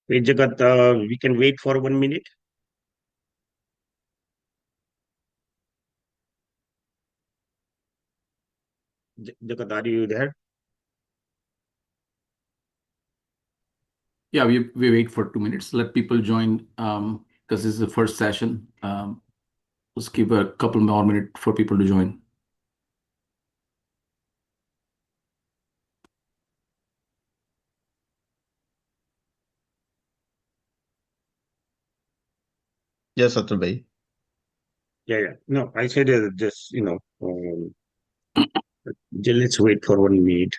Wait, Jagat, we can wait for 1 minute. Jagat, are you there? Yeah, we wait for 2 minutes. Let people join because this is the first session. Let's give a couple more minutes for people to join. Yes, Atul bhai. Yeah. No, I said just, let's wait for 1 minute.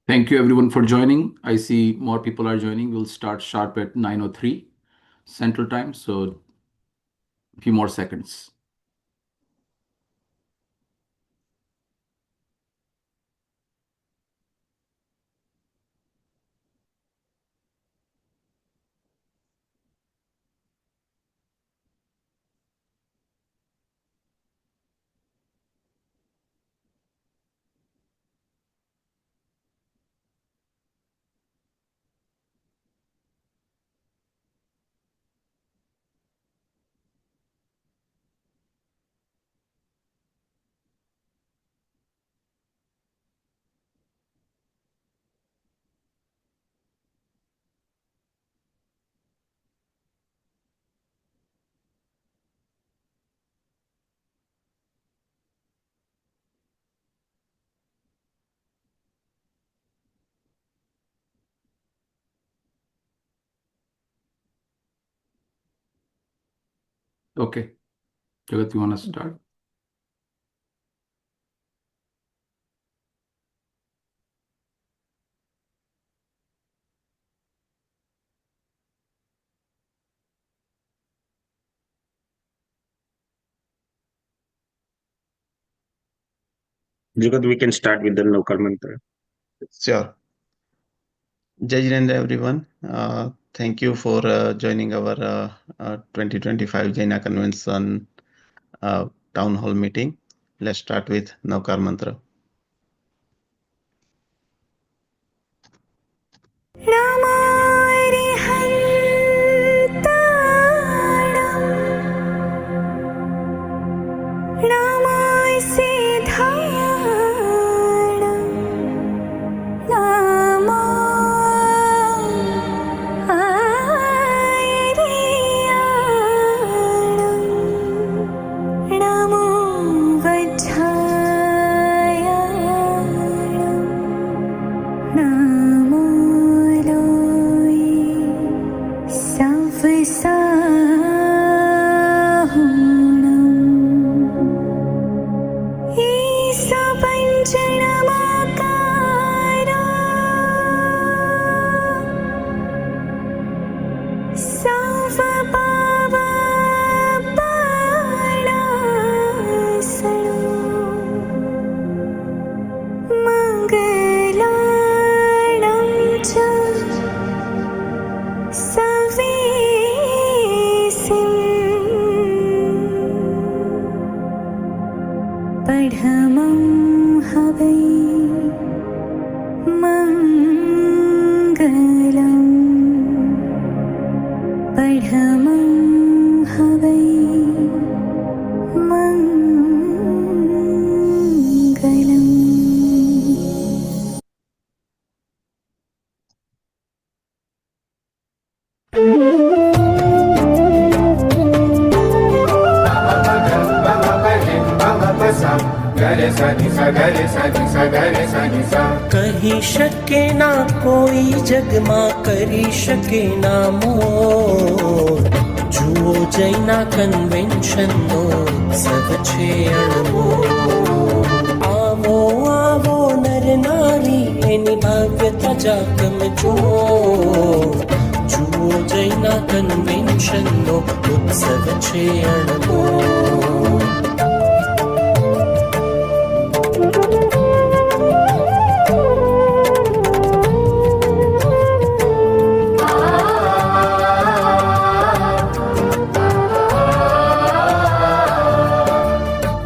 Thank you everyone for joining. I see more people are joining. We'll start sharp at 9:03 Central Time. So a few more seconds. Okay. Jagat, you want to start? Jagat, we can start with the Navkar mantra. Sure. Jai Jinendra, everyone. Thank you for joining our 2025 Jaina Convention town hall meeting. Let's start with Navkar Mantra. कही शके ना कोई जग मां करी शके ना मोर जुओ जैना convention no उत्सव छे अणमोल आवो आवो नर नारी एनी भव्यता जाकम जो जुओ जैना कन्वेन्शन नो उत्सव छे अणमोल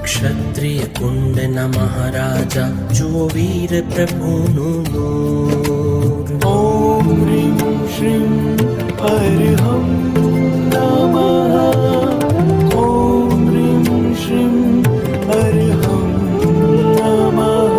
क्षत्रिय कुंडना महाराजा जो वीर प्रभुनु नूर ॐ ह्रीं श्रीं हरिहं नमः ॐ ह्रीं श्रीं हरिहं नमः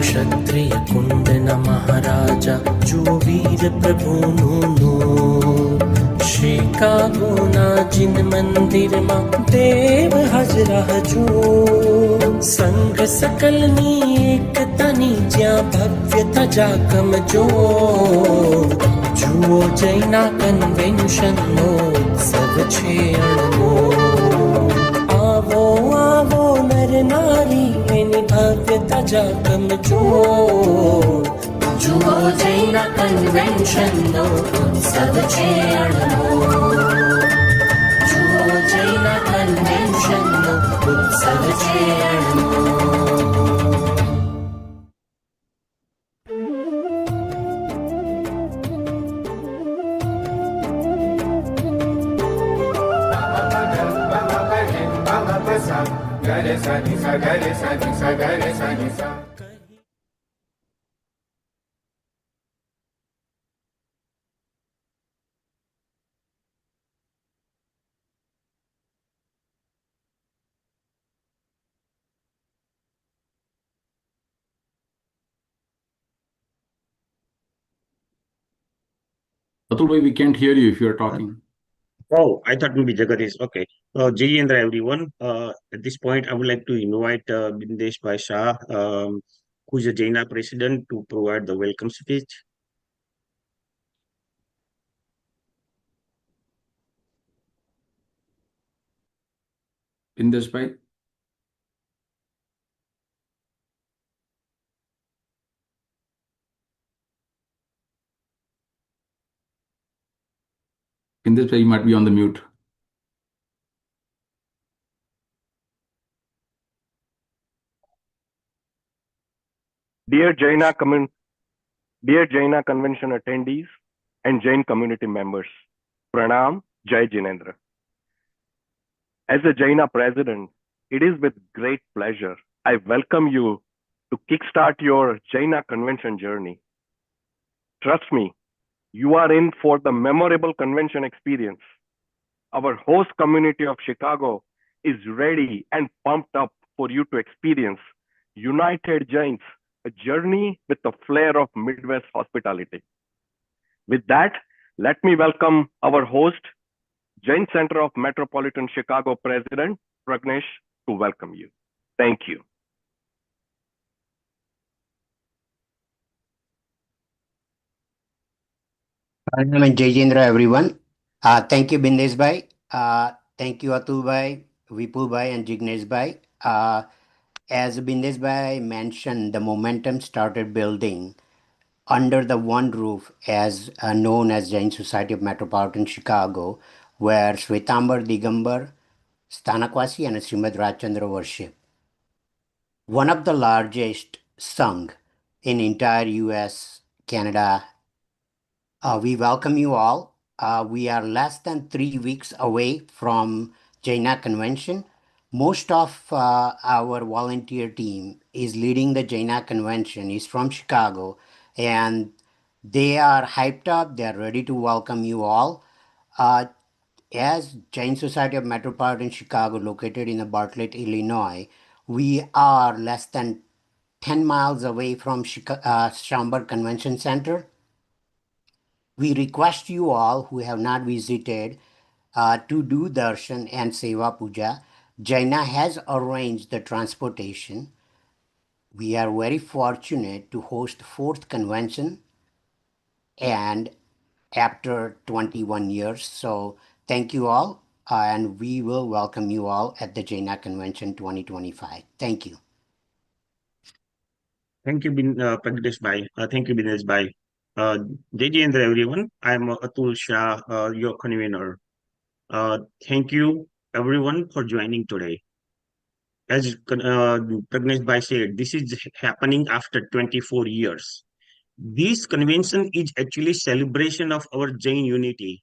क्षत्रिय कुंडना महाराजा जो वीर प्रभुनु नूर शिकागो ना जिन मंदिर में देव हाजरा हजूर संघ सकलनी एकतानी ज्या भव्यता जाकम जो जुओ जैना कन्वेन्शन नो उत्सव छे अणमोल आवो आवो नर नारी एनी भव्यता जाकम जो जुओ जैना कन्वेन्शन नो उत्सव छे अणमोल जुओ जैना कन्वेन्शन नो उत्सव छे अणमोल Atul bhai, we can't hear you if you're talking. Oh, I thought maybe Jagadish. Okay. Jai Indra, everyone. At this point, I would like to invite Bindesh Bhai Shah, who's a Jaina president, to provide the welcome speech. Bindesh bhai. Bindesh bhai, you might be on the mute. Dear Jaina Convention attendees and Jain community members, Pranam, Jai Jinendra. As a Jaina president, it is with great pleasure I welcome you to kickstart your Jaina Convention journey. Trust me, you are in for the memorable convention experience. Our host community of Chicago is ready and pumped up for you to experience United Jains, a journey with the flair of Midwest hospitality. With that, let me welcome our host, Jain Center of Metropolitan Chicago President, Pragnesh, to welcome you. Thank you. Pranam and Jai Jindra, everyone. Thank you, Bindesh Bhai. Thank you, Atul Bhai, Vipul Bhai, and Jignesh Bhai. As Bindesh Bhai mentioned, the momentum started building under the one roof as known as Jain Society of Metropolitan Chicago, where Shwetambar Digambar, Stanakwasi, and Srimad Rajchandra worship. One of the largest Sangh in entire US, Canada. We welcome you all. We are less than 3 weeks away from Jaina Convention. Most of our volunteer team is leading the Jaina Convention, is from Chicago, and they are hyped up. They are ready to welcome you all. As Jain Society of Metropolitan Chicago, located in Bartlett, Illinois, we are less than 10 miles away from Schaumburg Convention Center. We request you all who have not visited to do darshan and seva puja. Jaina has arranged the transportation. We are very fortunate to host the fourth convention and after 21 years. So thank you all, and we will welcome you all at the Jaina Convention 2025. Thank you. Thank you, Pragnesh Bhai. Thank you, Binesh Bhai. Jai Jindra, everyone. I'm Atul Shah, your convener. Thank you, everyone, for joining today. As Pragnesh Bhai said, this is happening after 24 years. This convention is actually celebration of our Jain unity.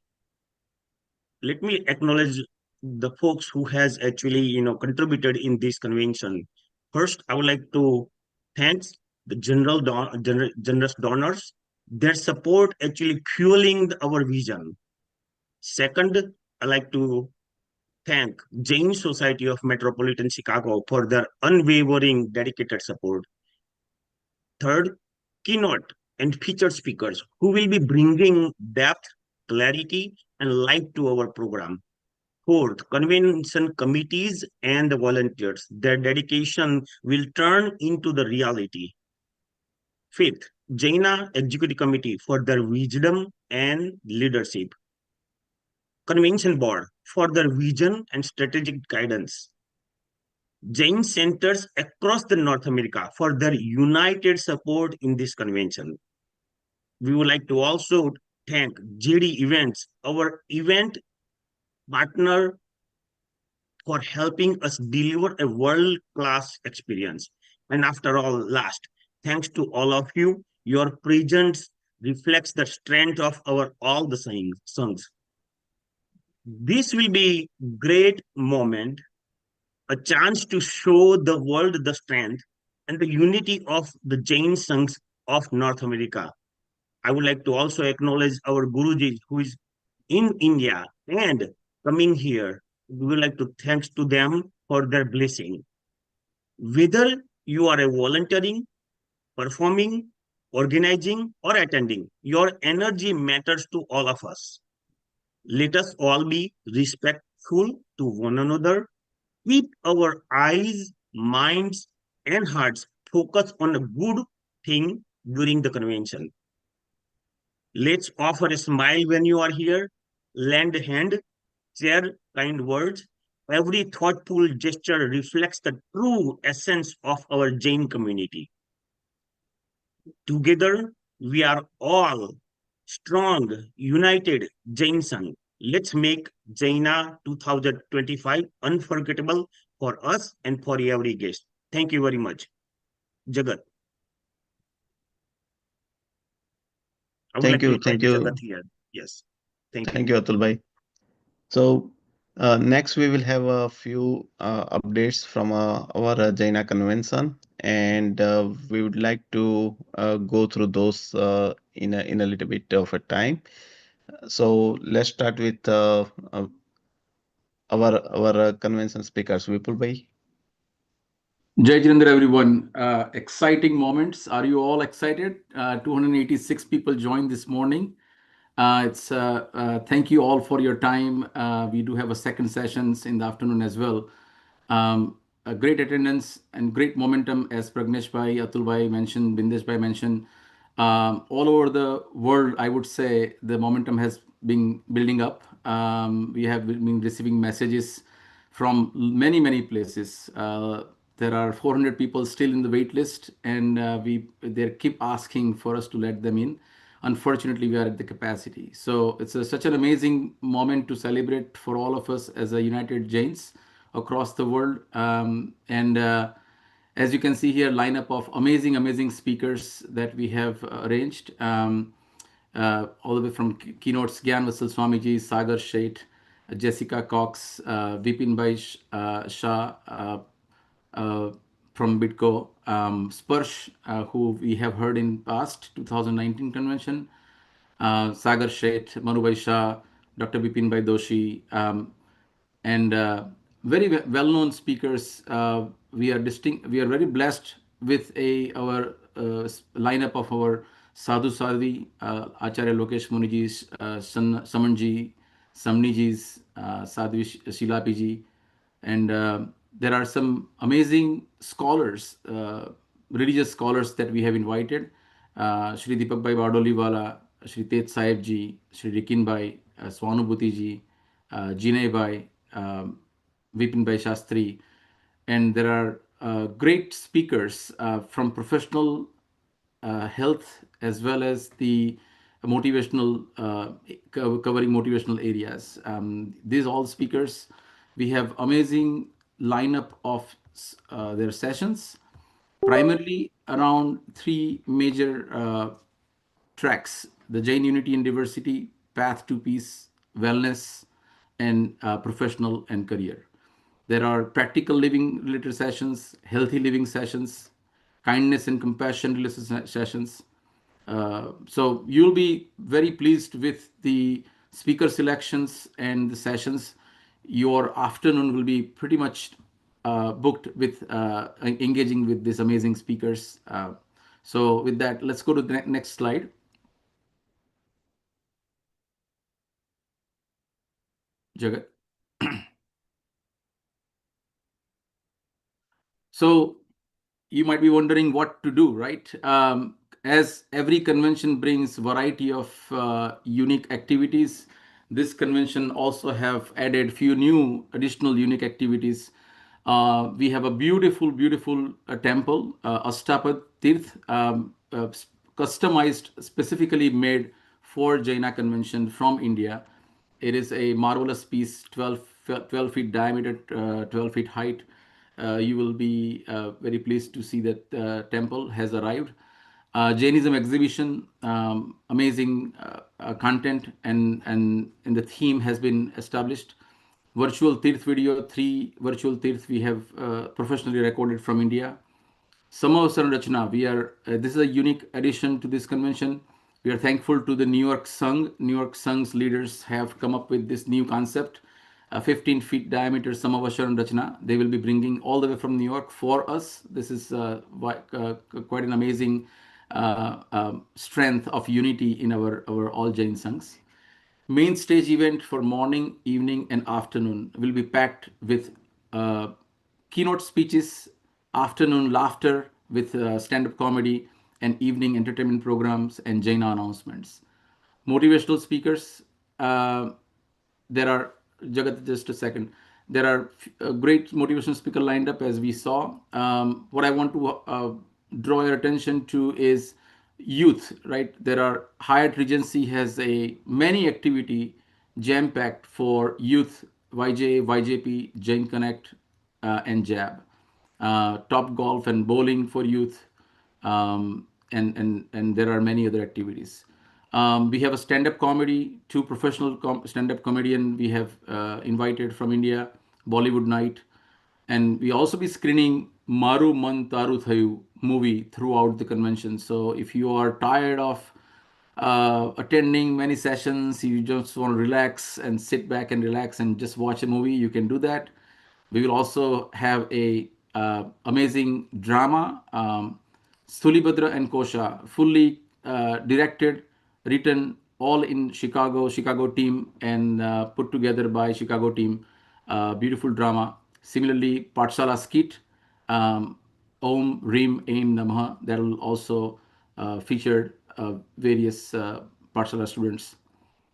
Let me acknowledge the folks who has actually contributed in this convention. First, I would like to thank the generous donors. Their support actually fueling our vision. Second, I like to thank Jain Society of Metropolitan Chicago for their unwavering dedicated support. Third, keynote and featured speakers who will be bringing depth, clarity, and life to our program. Fourth, convention committees and the volunteers. Their dedication will turn into the reality. Fifth, Jaina Executive Committee for their wisdom and leadership. Convention Board for their vision and strategic guidance. Jain centers across the North America for their united support in this convention. We would like to also thank JD Events, our event partner, for helping us deliver a world-class experience. And after all, last, thanks to all of you, your presence reflects the strength of our all the songs. This will be great moment, a chance to show the world the strength and the unity of the Jain songs of North America. I would like to also acknowledge our Guruji who is in India and coming here. We would like to thanks to them for their blessing. Whether you are a volunteering, performing, organizing, or attending, your energy matters to all of us. Let us all be respectful to one another. Keep our eyes, minds, and hearts focused on a good thing during the convention. Let's offer a smile when you are here, lend a hand, share kind words. Every thoughtful gesture reflects the true essence of our Jain community. Together, we are all strong, united Jain Sangh. Let's make Jaina 2025 unforgettable for us and for every guest. Thank you very much. Jagat. I would Thank like to you. invite Thank you. Jagat here. Yes. Thank you. Thank you, Atul Bhai. So next we will have a few updates from our Jaina convention, and we would like to go through those in a little bit of a time. So let's start with our convention speakers, Vipul Bhai. Jai Jirendra, everyone. Exciting moments. Are you all excited? 286 people joined this morning. Thank you all for your time. We do have a second sessions in the afternoon as well. A great attendance and great momentum, as Pragnesh Bhai, Atul Bhai mentioned, Bindesh Bhai mentioned. All over the world, I would say the momentum has been building up. We have been receiving messages from many places. There are 400 people still in the wait list, and they keep asking for us to let them in. Unfortunately, we are at the capacity. So it's such an amazing moment to celebrate for all of us as a United Jains across the world. As you can see here, lineup of amazing speakers that we have arranged. All the way from keynotes, Gyan Vassal Swamiji, Sagar Sheth, Jessica Cox, Vipin Bhai Shah, from Bitco, Sparsh, who we have heard in past 2019 convention, Sagar Sheth, Manu Bhai Shah, Dr. Vipin Bhai Doshi, and very well-known speakers. We are very blessed with our lineup of our Sadhu Sadhi, Acharya Lokesh Muniji, Samanji, Samnijis, Sadhvi Shilapiji, And there are some amazing scholars, religious scholars that we have invited. Shri Deepak Bhai Wadoliwala, Shri Tet Sahib ji, Shri Rikin Bhai, Swanubhuti ji, Jinay Bhai, Vipin Bhai Shastri, and there are great speakers from professional health as well as the motivational covering motivational areas. These all speakers, we have amazing lineup of their sessions, primarily around three major tracks: the Jain Unity and Diversity, Path to Peace, Wellness, and Professional and Career. There are practical living related sessions, healthy living sessions, kindness and compassion related sessions. So you'll be very pleased with the speaker selections and the sessions. Your afternoon will be pretty much booked with engaging with these amazing speakers. So with that, let's go to the next slide. Jagat. So you might be wondering what to do, right? As every convention brings variety of unique activities, this convention also have added few new additional unique activities. We have a beautiful, beautiful temple, Ashtapad Tirth, customized, specifically made for Jaina convention from India. It is a marvelous piece, 12 feet diameter, 12 feet height. You will be very pleased to see that temple has arrived. Jainism exhibition, amazing content, and the theme has been established. Virtual Tirth video, 3 virtual Tirth we have professionally recorded from India. Samavasaran Rachana, this is a unique addition to this convention. We are thankful to the New York Sangh. New York Sangh's leaders have come up with this new concept, a 15 feet diameter Samavasaran Rachana. They will be bringing all the way from New York for us. This is quite an amazing strength of unity in our all Jain Sanghs. Main stage event for morning, evening, and afternoon will be packed with keynote speeches, afternoon laughter with stand-up comedy, and evening entertainment programs and Jaina announcements. Motivational speakers, there are, Jagat, just a second. There are great motivational speaker lined up as we saw. What I want to draw your attention to is youth, right? There are Hyatt Regency has a many activity jam-packed for youth, YJ, YJP, Jain Connect, and JAB. Top golf and bowling for youth, and there are many other activities. We have a stand-up comedy, 2 professional stand-up comedian we have invited from India, Bollywood night, and we also be screening Maru Man Taru Thayu movie throughout the convention. So if you are tired of attending many sessions, you just want to relax and sit back and relax and just watch a movie, you can do that. We will also have a amazing drama, Sulibhadra and Kosha, fully directed, written, all in Chicago team, and put together by Chicago team. Beautiful drama. Similarly, Patshala skit, Om Rim Aim Namaha, that will also feature various Patshala students.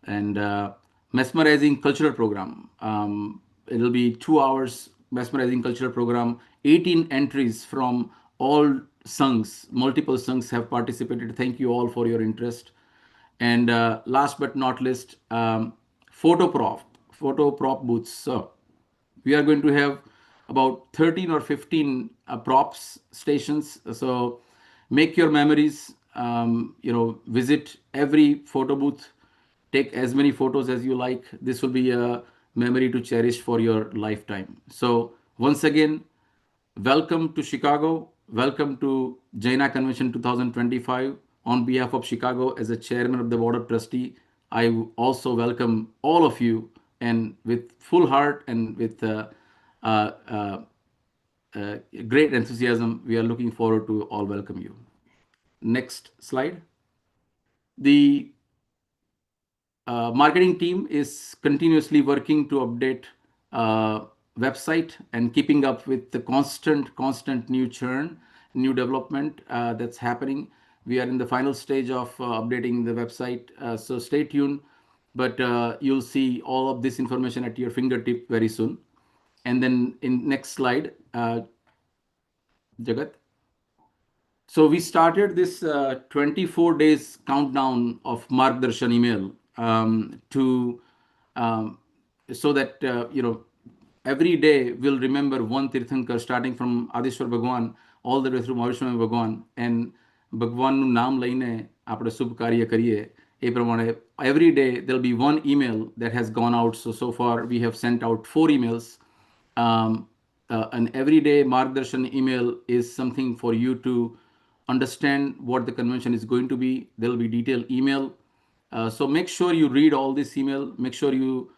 And mesmerizing cultural program. It'll be 2 hours mesmerizing cultural program. 18 entries from all Sanghs, multiple Sanghs have participated. Thank you all for your interest. And last but not least, photo prop booths. So we are going to have about 13 or 15 props stations. So make your memories. Visit every photo booth. Take as many photos as you like. This will be a memory to cherish for your lifetime. So once again, welcome to Chicago. Welcome to Jaina Convention 2025. On behalf of Chicago, as a chairman of the board of trustee, I also welcome all of you, and with full heart and with great enthusiasm, we are looking forward to all welcome you. Next slide. The marketing team is continuously working to update website and keeping up with the constant new churn, new development that's happening. We are in the final stage of updating the website, so stay tuned. But you'll see all of this information at your fingertip very soon. And then in next slide, Jagat. So we started this 24 days countdown of Margdarshan email to so that every day we'll remember one Tirthankar starting from Adishwar Bhagwan all the way through Maheshwar Bhagwan, and ભગવાનનું નામ લઈને આપણે શુભ કાર્ય કરીએ એ પ્રમાણે every day there'll be one email that has gone out. So far we have sent out 4 emails. An everyday Margdarshan email is something for you to understand what the convention is going to be. There'll be detailed email. So make sure you read all this email. Make sure you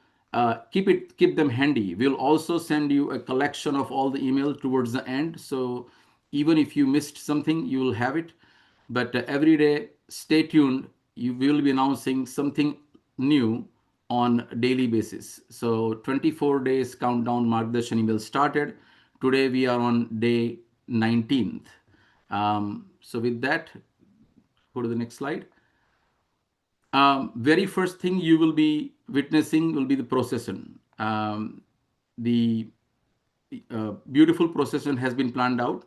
keep them handy. We'll also send you a collection of all the email towards the end. So even if you missed something, you will have it. But every day, stay tuned. You will be announcing something new on a daily basis. So 24 days countdown Margdarshan email started. Today we are on day 19th. So with that, go to the next slide. Very first thing you will be witnessing will be the procession. The beautiful procession has been planned out,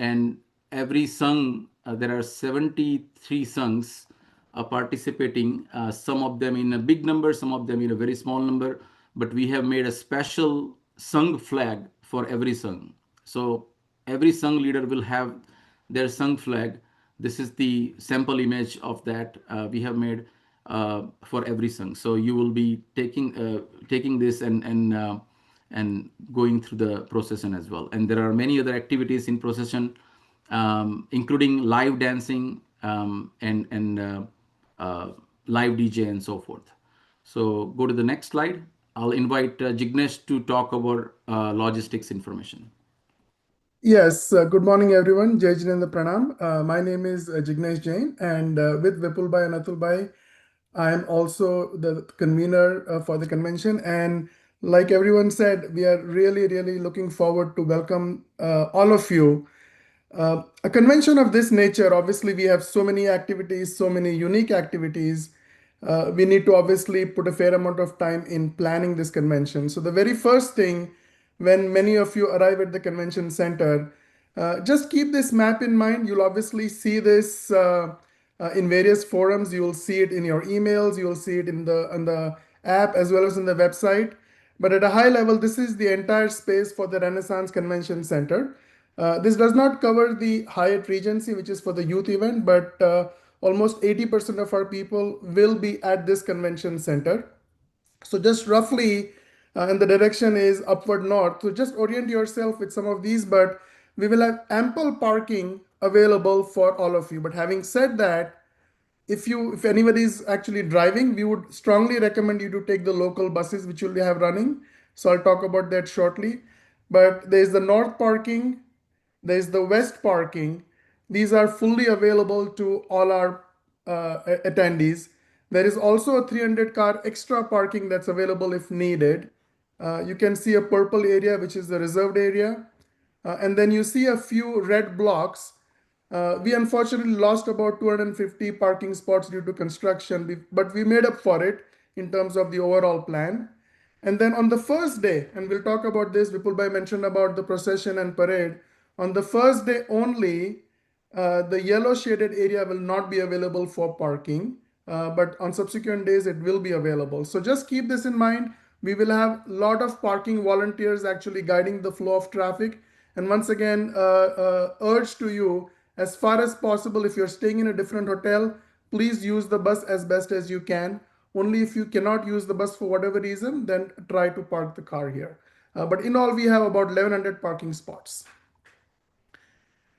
and every sung, there are 73 songs participating, some of them in a big number, some of them in a very small number, but we have made a special sung flag for every sung. So every sung leader will have their sung flag. This is the sample image of that we have made for every sung. So you will be taking this and going through the procession as well. And there are many other activities in procession, including live dancing and live DJ and so forth. So go to the next slide. I'll invite Jignesh to talk about logistics information. Yes, good morning everyone. Jai Jinendra Pranam. My name is Jignesh Jain, and with Vipul Bhai and Atul Bhai, I am also the convener for the convention. And like everyone said, we are really looking forward to welcome all of you. A convention of this nature, obviously we have so many activities, so many unique activities. We need to obviously put a fair amount of time in planning this convention. So the very first thing, when many of you arrive at the convention center, just keep this map in mind. You'll obviously see this in various forums. You will see it in your emails. You will see it in the app as well as in the website. But at a high level, this is the entire space for the Renaissance Convention Center. This does not cover the Hyatt Regency, which is for the youth event, but almost 80% of our people will be at this convention center. So just roughly, and the direction is upward north. So just orient yourself with some of these, but we will have ample parking available for all of you. But having said that, if anybody is actually driving, we would strongly recommend you to take the local buses which will have running. So I'll talk about that shortly. But there's the north parking, there's the west parking. These are fully available to all our attendees. There is also a 300 car extra parking that's available if needed. You can see a purple area, which is the reserved area. And then you see a few red blocks. We unfortunately lost about 250 parking spots due to construction, but we made up for it in terms of the overall plan. And then on the first day, and we'll talk about this, Vipul Bhai mentioned about the procession and parade. On the first day only, the yellow shaded area will not be available for parking, but on subsequent days it will be available. So just keep this in mind. We will have a lot of parking volunteers actually guiding the flow of traffic. And once again, urge to you, as far as possible, if you're staying in a different hotel, please use the bus as best as you can. Only if you cannot use the bus for whatever reason, then try to park the car here. But in all, we have about 1,100 parking spots.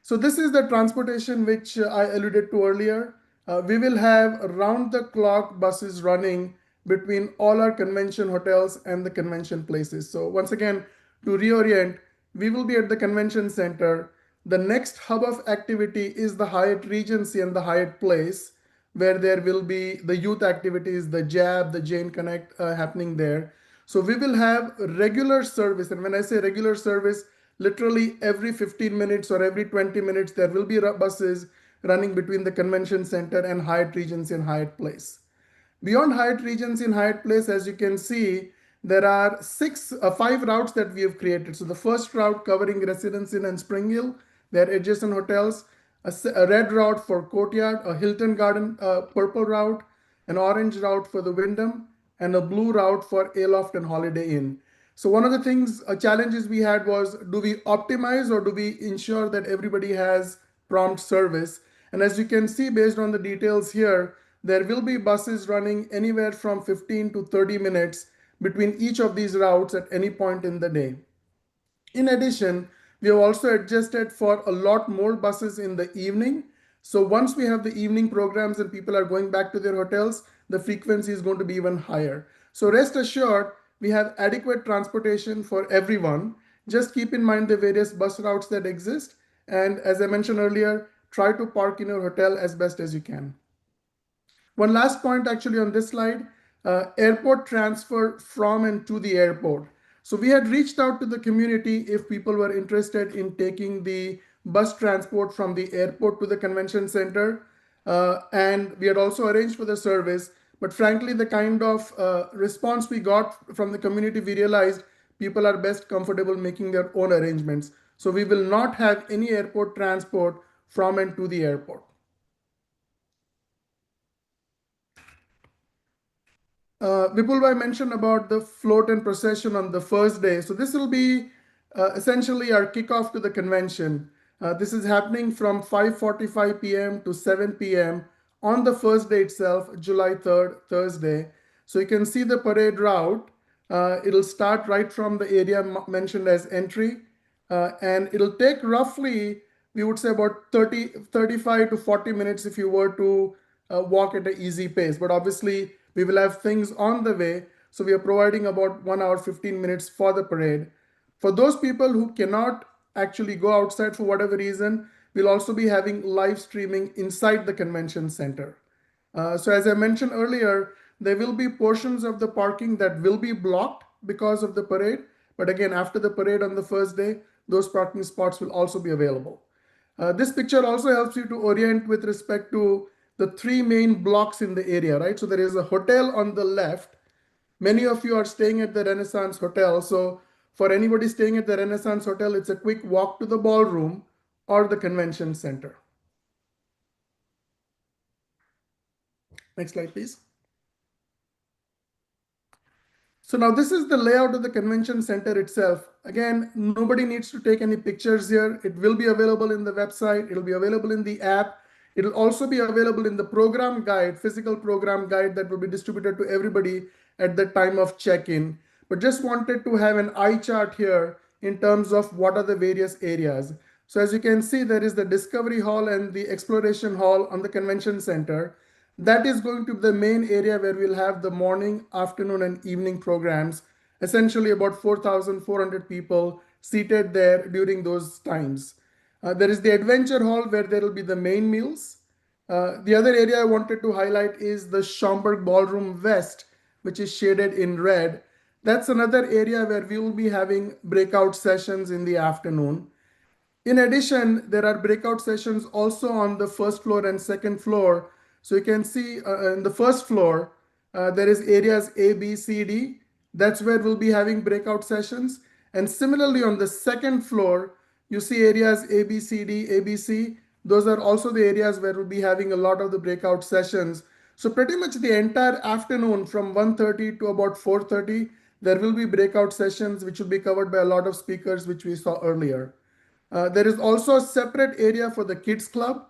So this is the transportation which I alluded to earlier. We will have round-the-clock buses running between all our convention hotels and the convention places. So once again, to reorient, we will be at the convention center. The next hub of activity is the Hyatt Regency and the Hyatt Place, where there will be the youth activities, the JAB, the Jain Connect happening there. So we will have regular service. And when I say regular service, literally every 15 minutes or every 20 minutes, there will be buses running between the convention center and Hyatt Regency and Hyatt Place. Beyond Hyatt Regency and Hyatt Place, as you can see, there are five routes that we have created. So the first route covering Residence Inn and Spring Hill, their adjacent hotels, a red route for Courtyard, a Hilton Garden purple route, an orange route for the Wyndham, and a blue route for Aloft and Holiday Inn. So one of the things, challenges we had was, do we optimize or do we ensure that everybody has prompt service? And as you can see, based on the details here, there will be buses running anywhere from 15 to 30 minutes between each of these routes at any point in the day. In addition, we have also adjusted for a lot more buses in the evening. So once we have the evening programs and people are going back to their hotels, the frequency is going to be even higher. So rest assured, we have adequate transportation for everyone. Just keep in mind the various bus routes that exist. And as I mentioned earlier, try to park in your hotel as best as you can. One last point actually on this slide, airport transfer from and to the airport. So we had reached out to the community if people were interested in taking the bus transport from the airport to the convention center. And we had also arranged for the service. But frankly, the kind of response we got from the community, we realized people are best comfortable making their own arrangements. So we will not have any airport transport from and to the airport. Vipulbhai mentioned about the float and procession on the first day. So this will be essentially our kickoff to the convention. This is happening from 5:45 p.m. to 7 p.m. on the first day itself, July 3rd, Thursday. So you can see the parade route. It'll start right from the area mentioned as entry. And it'll take roughly, we would say about 35 to 40 minutes if you were to walk at an easy pace. But obviously, we will have things on the way. So we are providing about 1 hour, 15 minutes for the parade. For those people who cannot actually go outside for whatever reason, we'll also be having live streaming inside the convention center. So as I mentioned earlier, there will be portions of the parking that will be blocked because of the parade. But again, after the parade on the first day, those parking spots will also be available. This picture also helps you to orient with respect to the three main blocks in the area, right? So there is a hotel on the left. Many of you are staying at the Renaissance Hotel. So for anybody staying at the Renaissance Hotel, it's a quick walk to the ballroom or the convention center. Next slide, please. So now this is the layout of the convention center itself. Again, nobody needs to take any pictures here. It will be available in the website. It'll be available in the app. It'll also be available in the program guide, physical program guide that will be distributed to everybody at the time of check-in. But just wanted to have an eye chart here in terms of what are the various areas. So as you can see, there is the Discovery Hall and the Exploration Hall on the convention center. That is going to be the main area where we'll have the morning, afternoon, and evening programs. Essentially about 4,400 people seated there during those times. There is the Adventure Hall where there will be the main meals. The other area I wanted to highlight is the Schaumburg Ballroom West, which is shaded in red. That's another area where we will be having breakout sessions in the afternoon. In addition, there are breakout sessions also on the first floor and second floor. So you can see in the first floor, there is areas A, B, C, D. That's where we'll be having breakout sessions. And similarly, on the second floor, you see areas A, B, C, D, A, B, C. Those are also the areas where we'll be having a lot of the breakout sessions. So pretty much the entire afternoon from 1:30 to about 4:30, there will be breakout sessions which will be covered by a lot of speakers, which we saw earlier. There is also a separate area for the Kids Club.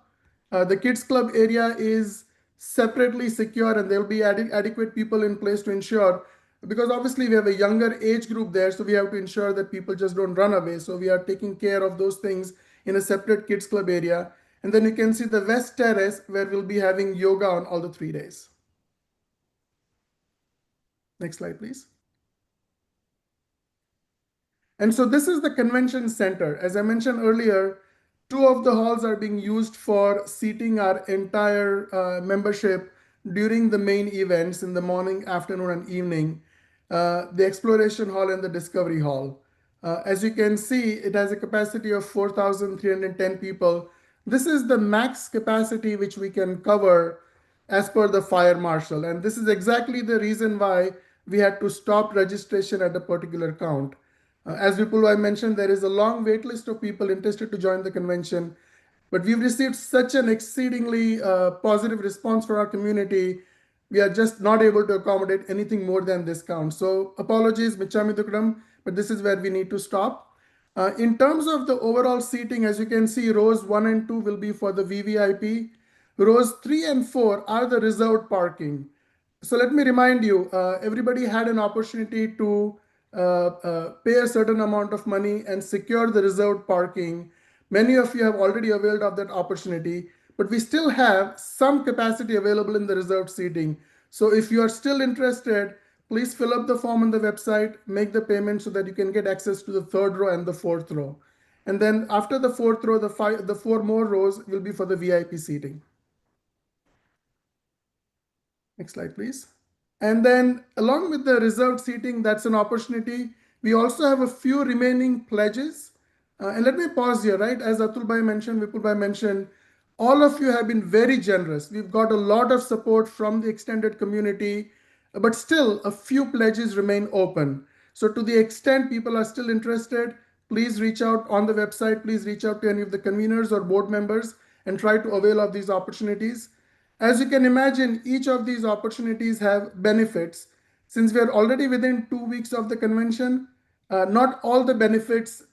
The Kids Club area is separately secure and there will be adequate people in place to ensure, because obviously we have a younger age group there, so we have to ensure that people just don't run away. So we are taking care of those things in a separate Kids Club area. And then you can see the West Terrace where we'll be having yoga on all the 3 days. Next slide, please. And so this is the convention center. As I mentioned earlier, 2 of the halls are being used for seating our entire membership during the main events in the morning, afternoon, and evening. the Exploration Hall and the Discovery Hall. As you can see, it has a capacity of 4,310 people. This is the max capacity which we can cover as per the fire marshal. And this is exactly the reason why we had to stop registration at a particular count. As Vipul mentioned, there is a long wait list of people interested to join the convention, but we've received such an exceedingly positive response from our community. We are just not able to accommodate anything more than this count. So apologies, Michami Dukram, but this is where we need to stop. In terms of the overall seating, as you can see, rows 1 and 2 will be for the VVIP. Rows 3 and 4 are the reserved parking. So let me remind you, everybody had an opportunity to pay a certain amount of money and secure the reserved parking. Many of you have already availed of that opportunity, but we still have some capacity available in the reserved seating. So if you are still interested, please fill up the form on the website, make the payment so that you can get access to the 3rd row and the 4th row. And then after the 4th row, the 4 more rows will be for the VIP seating. Next slide, please. And then along with the reserved seating, that's an opportunity. We also have a few remaining pledges. And let me pause here, right? As Atul Bhai mentioned, Vipul Bhai mentioned, all of you have been very generous. We've got a lot of support from the extended community, but still a few pledges remain open. So to the extent people are still interested, please reach out on the website. Please reach out to any of the conveners or board members and try to avail of these opportunities. As you can imagine, each of these opportunities have benefits. Since we are already within 2 weeks of the convention, not all the benefits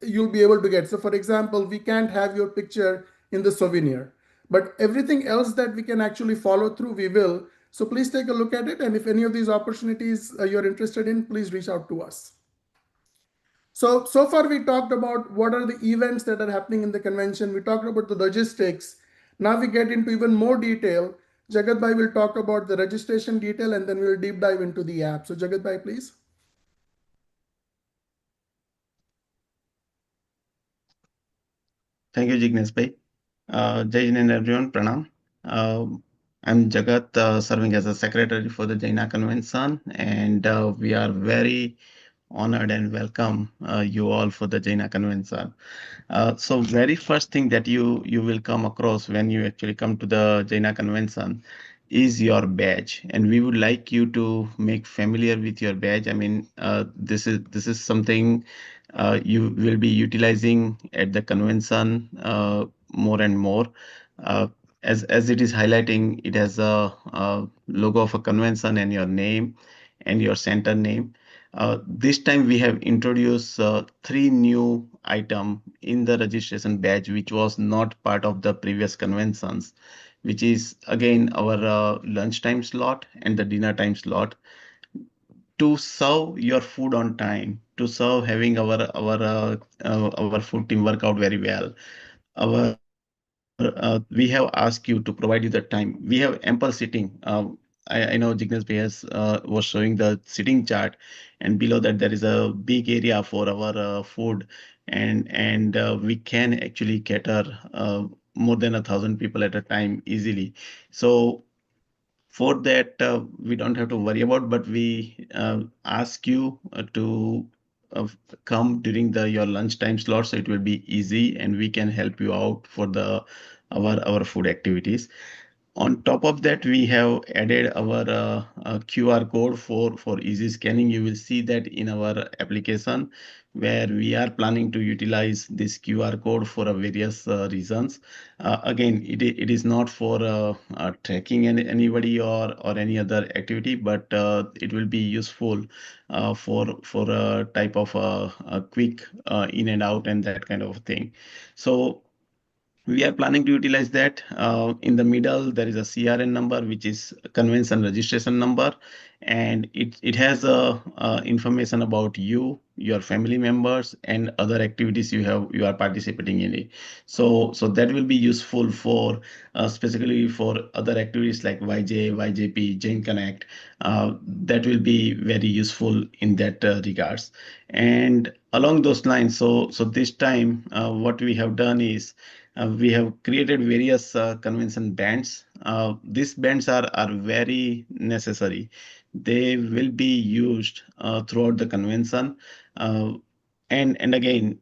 you'll be able to get. So for example, we can't have your picture in the souvenir, but everything else that we can actually follow through, we will. So please take a look at it. And if any of these opportunities you're interested in, please reach out to us. So far we talked about what are the events that are happening in the convention. We talked about the logistics. Now we get into even more detail. Jagat Bhai will talk about the registration detail and then we'll deep dive into the app. So Jagat Bhai, please. Thank you, Jignesh Bhai. Jai Jinesh everyone, Pranam. I'm Jagat, serving as a secretary for the Jaina Convention, and we are very honored and welcome you all for the Jaina Convention. So very first thing that you will come across when you actually come to the Jaina Convention is your badge, and we would like you to make familiar with your badge. I mean, this is something you will be utilizing at the convention more and more. As it is highlighting, it has a logo of a convention and your name and your center name. This time we have introduced 3 new items in the registration badge, which was not part of the previous conventions, which is again our lunchtime slot and the dinner time slot. To serve your food on time, to serve having our food team work out very well, we have asked you to provide you the time. We have ample seating. I know Jignesh Bhai was showing the seating chart, and below that there is a big area for our food, and we can actually cater more than 1,000 people at a time easily. So for that, we don't have to worry about, but we ask you to come during your lunchtime slot, so it will be easy and we can help you out for our food activities. On top of that, we have added our QR code for easy scanning. You will see that in our application, where we are planning to utilize this QR code for various reasons. Again, it is not for tracking anybody or any other activity, but it will be useful for a type of a quick in and out and that kind of thing. So we are planning to utilize that. In the middle, there is a CRN number, which is convention registration number, and it has information about you, your family members, and other activities you are participating in it. So that will be useful for specifically for other activities like YJ, YJP, Jain Connect. That will be very useful in that regards. And along those lines, so this time, what we have done is, we have created various convention bands. These bands are very necessary they will be used throughout the convention. And again,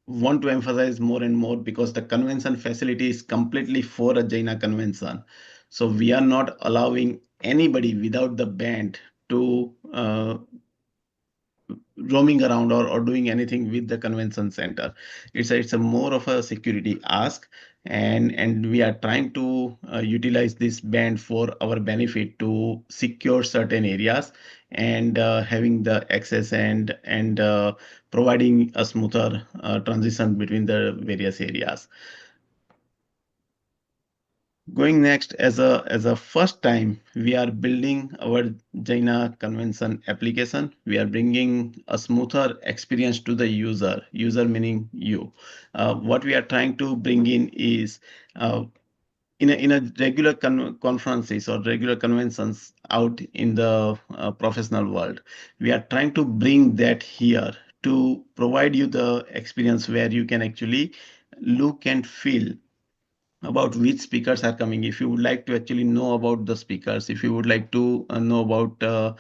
want to emphasize more and more because the convention facility is completely for a Jaina convention. So we are not allowing anybody without the band to roaming around or doing anything with the convention center. It's a more of a security ask, and we are trying to utilize this band for our benefit to secure certain areas and having the access and providing a smoother transition between the various areas. Going next, as a first time, we are building our Jaina convention application. We are bringing a smoother experience to the user. User meaning you. What we are trying to bring in is in a regular conferences or regular conventions out in the professional world. We are trying to bring that here to provide you the experience where you can actually look and feel about which speakers are coming. If you would like to actually know about the speakers, if you would like to know about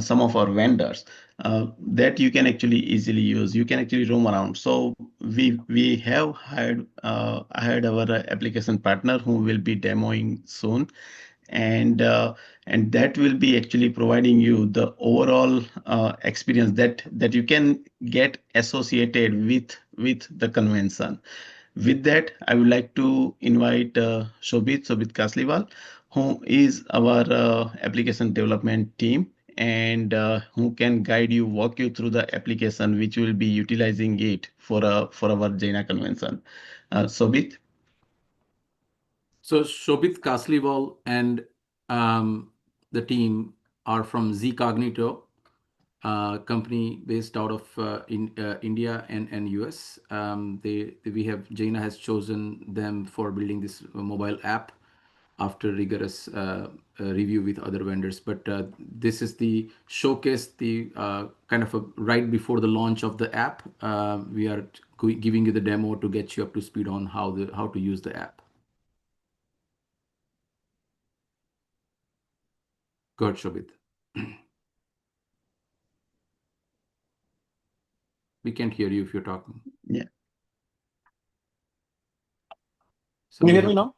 some of our vendors, that you can actually easily use. You can actually roam around. So we have hired our application partner who will be demoing soon, and that will be actually providing you the overall experience that you can get associated with the convention. With that, I would like to invite Shobit Kasliwal, who is our application development team and who can guide you, walk you through the application, which will be utilizing it for our Jaina convention. Shobit? So Shobit Kasliwal and the team are from Zcognito, company based out of India and US. Jaina has chosen them for building this mobile app after rigorous review with other vendors. But this is the showcase, the kind of right before the launch of the app. We are giving you the demo to get you up to speed on how to use the app. Go ahead, Shobit. We can't hear you if you're talking. Yeah. So Can you we hear have- me now?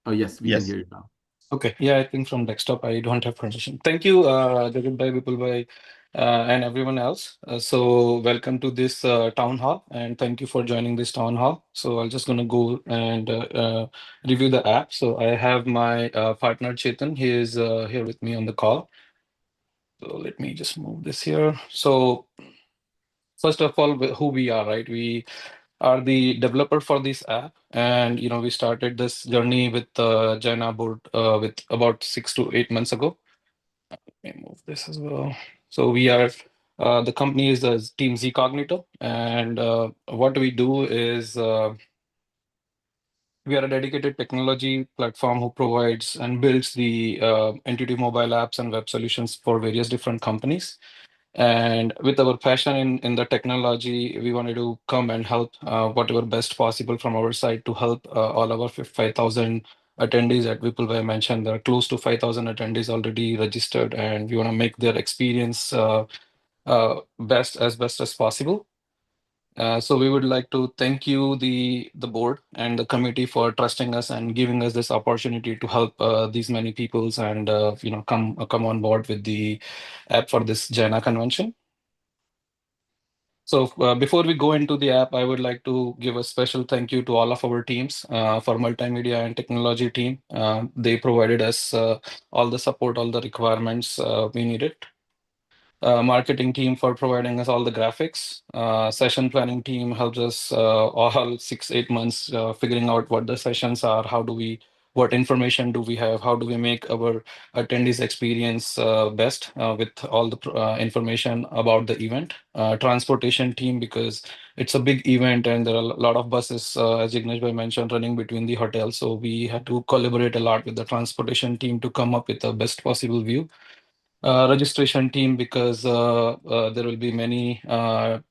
Oh, yes, we Yes. can hear you now. Okay. Yeah, I think from desktop I don't have permission. Thank you, Jagat Bhai, Vipul Bhai, and everyone else. So welcome to this town hall, and thank you for joining this town hall. So I'm just gonna go and review the app. So I have my partner Chetan. He is here with me on the call. So let me just move this here. So first of all, who we are, right? We are the developer for this app, and we started this journey with Jaina board with about 6 to 8 months ago. Let me move this as well. So we are the company is the team Zcognito, and what we do is we are a dedicated technology platform who provides and builds the intuitive mobile apps and web solutions for various different companies. And with our passion in the technology, we wanted to come and help whatever best possible from our side to help all our 5,000 attendees at Vipul Bhai mentioned. There are close to 5,000 attendees already registered, and we want to make their experience best as possible. So we would like to thank you, the board and the committee, for trusting us and giving us this opportunity to help these many peoples and come on board with the app for this Jaina convention. So before we go into the app, I would like to give a special thank you to all of our teams for multimedia and technology team. They provided us all the support, all the requirements we needed. Marketing team for providing us all the graphics. Session planning team helps us all 6-8 months figuring out what the sessions are, what information do we have, how do we make our attendees experience best with all the information about the event. Transportation team, because it's a big event and there are a lot of buses, as Jignesh Bhai mentioned, running between the hotels. So we had to collaborate a lot with the transportation team to come up with the best possible view. Registration team, because there will be many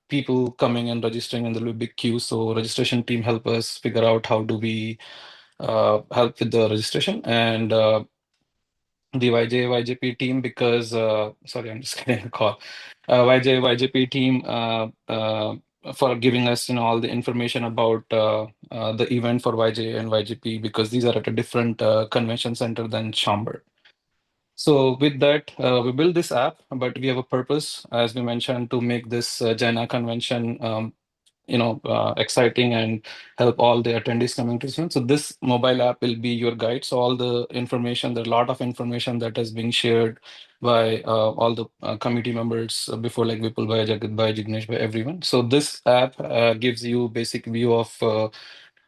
people coming and registering and there will be big queues. So registration team help us figure out how do we help with the registration. And the YJP team because sorry, I'm just getting a call. YJP team for giving us all the information about the event for YJ and YJP because these are at a different convention center than Chambord. So with that, we built this app, but we have a purpose, as we mentioned, to make this Jaina convention exciting and help all the attendees coming to see. So this mobile app will be your guide. So all the information, there's a lot of information that has been shared by all the committee members before, like Vipul Bhai, Jagat Bhai, Jignesh Bhai, everyone. So this app gives you basic view of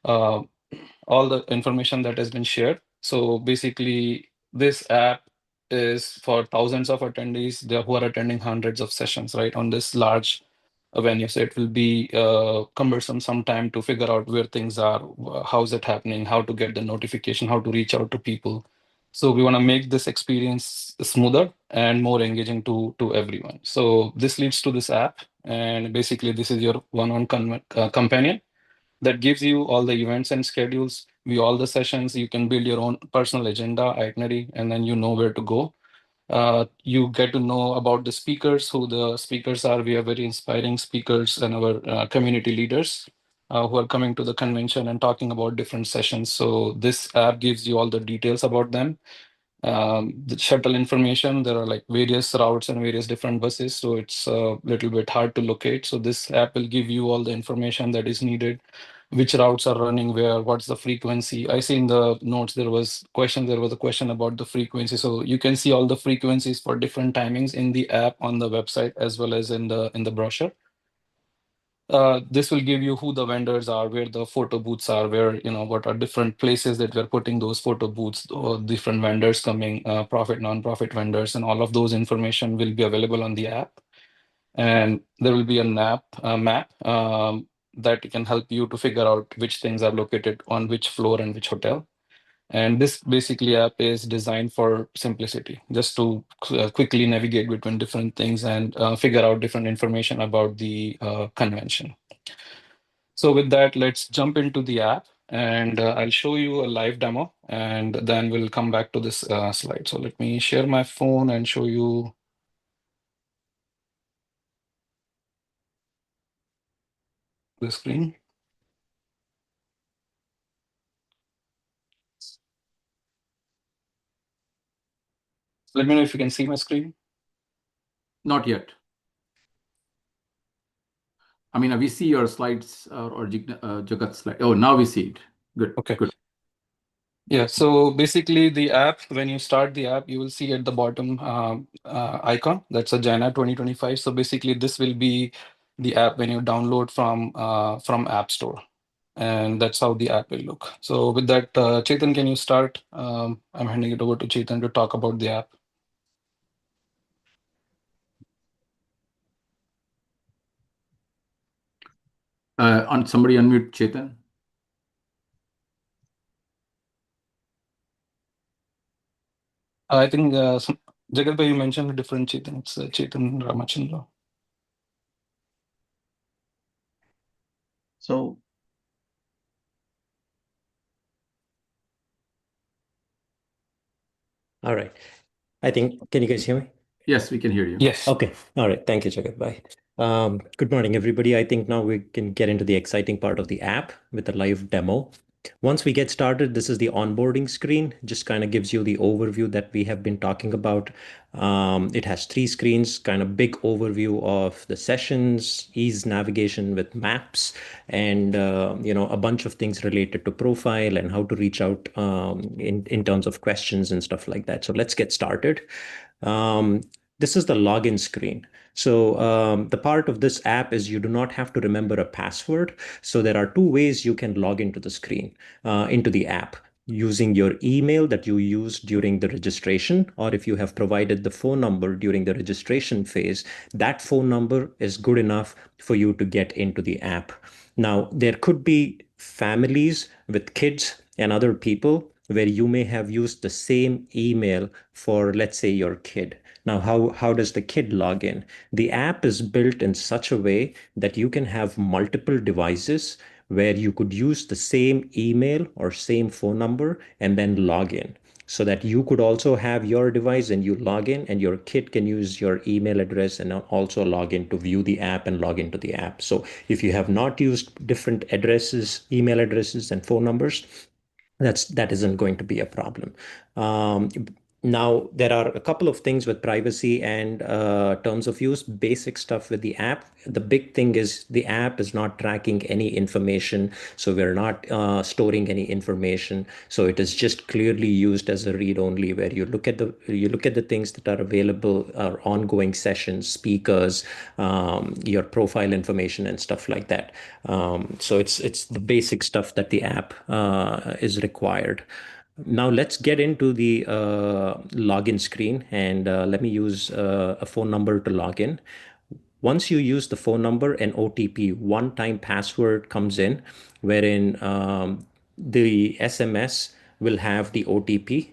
all the information that has been shared. So basically, this app is for thousands of attendees who are attending hundreds of sessions, right, on this large venue. So it will be cumbersome sometime to figure out where things are, how is it happening, how to get the notification, how to reach out to people. So we want to make this experience smoother and more engaging to everyone. So this leads to this app, and basically this is your one-on-one companion that gives you all the events and schedules, view all the sessions. You can build your own personal agenda, itinerary, and then you know where to go. You get to know about the speakers, who the speakers are. We have very inspiring speakers and our community leaders who are coming to the convention and talking about different sessions. So this app gives you all the details about them. The shuttle information, there are like various routes and various different buses, so it's a little bit hard to locate. So this app will give you all the information that is needed, which routes are running where, what's the frequency. I see in the notes there was a question about the frequency. So you can see all the frequencies for different timings in the app, on the website, as well as in the brochure. This will give you who the vendors are, where the photo booths are, where, what are different places that we're putting those photo booths, or different vendors coming, profit, non-profit vendors, and all of those information will be available on the app. And there will be a map that can help you to figure out which things are located on which floor and which hotel. And this basically app is designed for simplicity, just to quickly navigate between different things and figure out different information about the convention. So with that, let's jump into the app, and I'll show you a live demo, and then we'll come back to this slide. So let me share my phone and show you the screen. Let me know if you can see my screen. Not yet. I mean, we see your slides or Jagat's slide. Oh, now we see it. Good. Okay. Good. Yeah, so basically the app, when you start the app, you will see at the bottom icon, that's a Jaina 2025. So basically this will be the app when you download from App Store. And that's how the app will look. So with that, Chetan, can you start? I'm handing it over to Chetan to talk about the app. Somebody unmute Chetan. I think Jagat Bhai, you mentioned a different Chetan. It's Chetan Ramachandra. So All right. I think, can you guys hear me? Yes, we can hear you. Yes. Okay. All right. Thank you, Jagat. Bye. Good morning, everybody. I think now we can get into the exciting part of the app with a live demo. Once we get started, this is the onboarding screen. Just kind of gives you the overview that we have been talking about. It has 3 screens, kind of big overview of the sessions, ease navigation with maps, and a bunch of things related to profile and how to reach out in terms of questions and stuff like that. So let's get started. This is the login screen. So the part of this app is you do not have to remember a password. So there are 2 ways you can log into the screen, into the app, using your email that you used during the registration, or if you have provided the phone number during the registration phase, that phone number is good enough for you to get into the app. Now, there could be families with kids and other people where you may have used the same email for, let's say, your kid. Now, how does the kid log in? The app is built in such a way that you can have multiple devices where you could use the same email or same phone number and then log in. so that you could also have your device and you log in, and your kid can use your email address and also log in to view the app and log into the app. So if you have not used different addresses, email addresses and phone numbers, that isn't going to be a problem. Now, there are a couple of things with privacy and terms of use, basic stuff with the app. The big thing is the app is not tracking any information. So we're not storing any information. So it is just clearly used as a read only, where you look at the things that are available, ongoing sessions, speakers, your profile information and stuff like that. So it's the basic stuff that the app is required. Now let's get into the login screen, and let me use a phone number to log in. Once you use the phone number, an OTP, one-time password, comes in, wherein the SMS will have the OTP.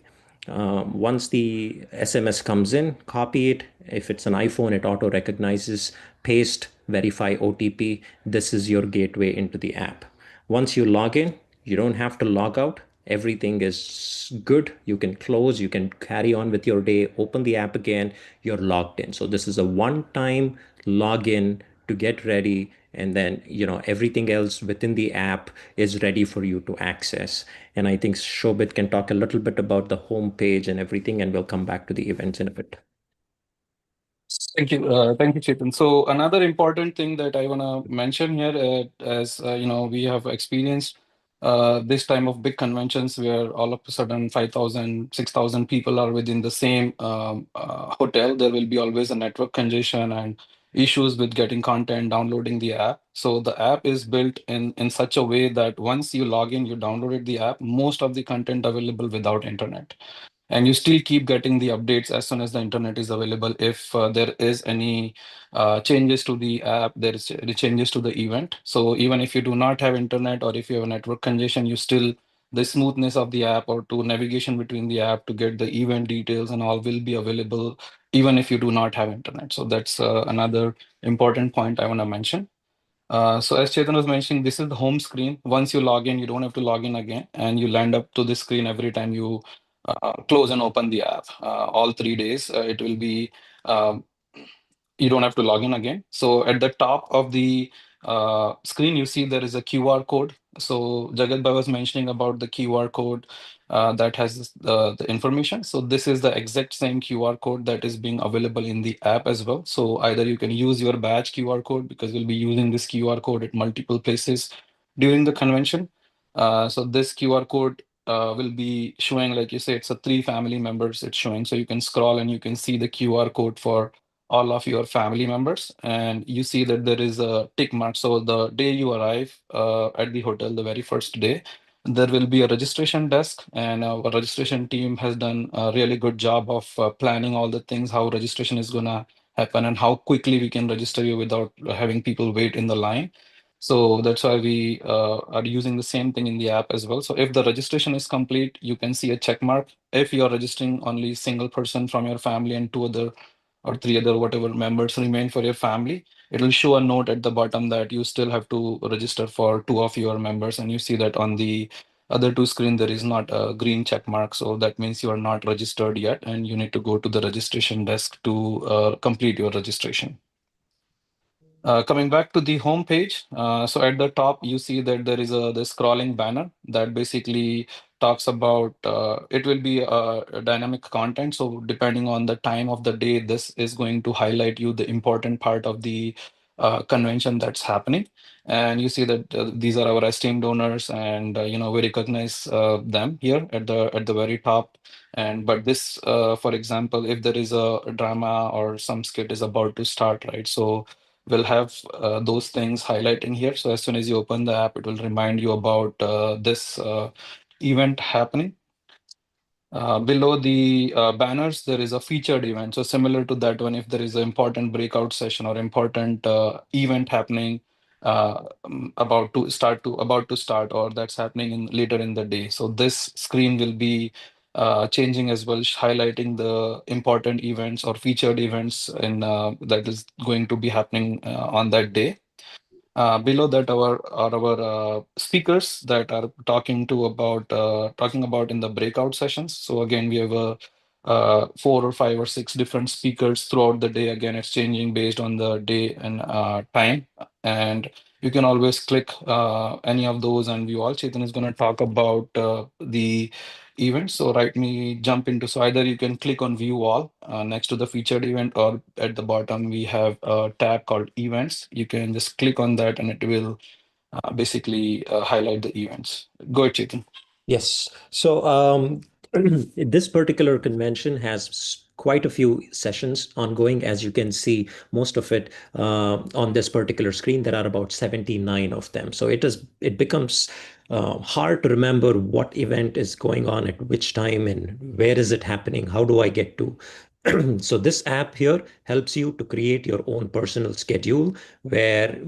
Once the SMS comes in, copy it. If it's an iPhone, it auto recognizes, paste, verify OTP. This is your gateway into the app. Once you log in, you don't have to log out. Everything is good. You can close, you can carry on with your day, open the app again, you're logged in. So this is a one-time login to get ready, and then everything else within the app is ready for you to access. And I think Shobit can talk a little bit about the home page and everything, and we'll come back to the events in a bit. Thank you, Chetan. So another important thing that I want to mention here, as we have experienced this time of big conventions where all of a sudden 5,000, 6,000 people are within the same hotel. There will be always a network congestion and issues with getting content, downloading the app. So the app is built in such a way that once you log in, you downloaded the app, most of the content available without internet. And you still keep getting the updates as soon as the internet is available. If there is any changes to the app, there is changes to the event. So even if you do not have internet, or if you have a network congestion, you still, the smoothness of the app or to navigation between the app to get the event details and all will be available even if you do not have internet. So that's another important point I want to mention. So as Chetan was mentioning, this is the home screen. Once you log in, you don't have to log in again, and you land up to this screen every time you close and open the app. All 3 days, it will be, you don't have to log in again. So at the top of the screen, you see there is a QR code. So Jagat Bhai was mentioning about the QR code that has the information. So this is the exact same QR code that is being available in the app as well. So either you can use your badge QR code, because we'll be using this QR code at multiple places during the convention. So this QR code will be showing, like you say, it's a 3 family members it's showing. So you can scroll and you can see the QR code for all of your family members, and you see that there is a tick mark. So the day you arrive at the hotel, the very first day, there will be a registration desk, and our registration team has done a really good job of planning all the things, how registration is gonna happen and how quickly we can register you without having people wait in the line. So that's why we are using the same thing in the app as well. So if the registration is complete, you can see a check mark. If you are registering only single person from your family and 2 other or 3 other whatever members remain for your family, it will show a note at the bottom that you still have to register for 2 of your members. And you see that on the other 2 screen, there is not a green check mark. So that means you are not registered yet, and you need to go to the registration desk to complete your registration. Coming back to the home page, so at the top, you see that there is the scrolling banner that basically talks about, it will be a dynamic content. So depending on the time of the day, this is going to highlight you the important part of the convention that's happening. And you see that these are our esteemed donors, and we recognize them here at the very top. And but this, for example, if there is a drama or some skit is about to start, right? So we'll have those things highlighting here. So as soon as you open the app, it will remind you about this event happening. Below the banners, there is a featured event. So similar to that one, if there is an important breakout session or important event happening about to start, or that's happening later in the day. So this screen will be changing as well, highlighting the important events or featured events that is going to be happening on that day. Below that are our speakers that are talking about in the breakout sessions. So again, we have 4 or 5 or 6 different speakers throughout the day. Again, it's changing based on the day and time. And you can always click any of those and view all. Chetan is going to talk about the event. So jump into, so either you can click on view all next to the featured event, or at the bottom we have a tab called events. You can just click on that and it will basically highlight the events. Go ahead, Chetan. Yes. So this particular convention has quite a few sessions ongoing. As you can see, most of it on this particular screen, there are about 79 of them. So it becomes hard to remember what event is going on at which time and where is it happening, how do I get to. So this app here helps you to create your own personal schedule where,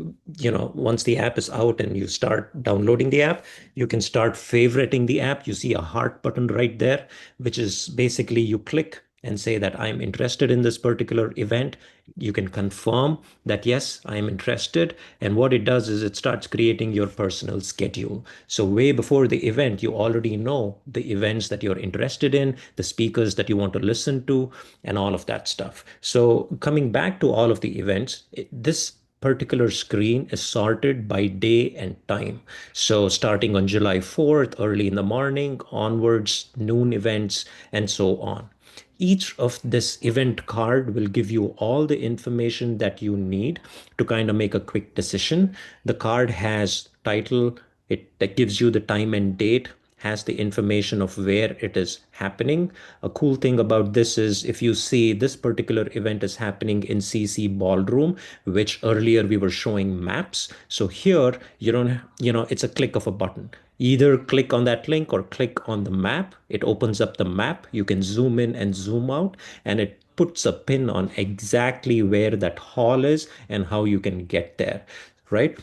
once the app is out and you start downloading the app, you can start favoriting the app. You see a heart button right there, which is basically you click and say that I'm interested in this particular event. You can confirm that, yes, I'm interested. And what it does is it starts creating your personal schedule. So way before the event, you already know the events that you're interested in, the speakers that you want to listen to, and all of that stuff. So coming back to all of the events, this particular screen is sorted by day and time. So starting on July 4th, early in the morning, onwards, noon events, and so on. Each of this event card will give you all the information that you need to kind of make a quick decision. The card has title, that gives you the time and date, has the information of where it is happening. A cool thing about this is if you see this particular event is happening in CC Ballroom, which earlier we were showing maps. So here, it's a click of a button. Either click on that link or click on the map. It opens up the map. You can zoom in and zoom out, and it puts a pin on exactly where that hall is and how you can get there, right?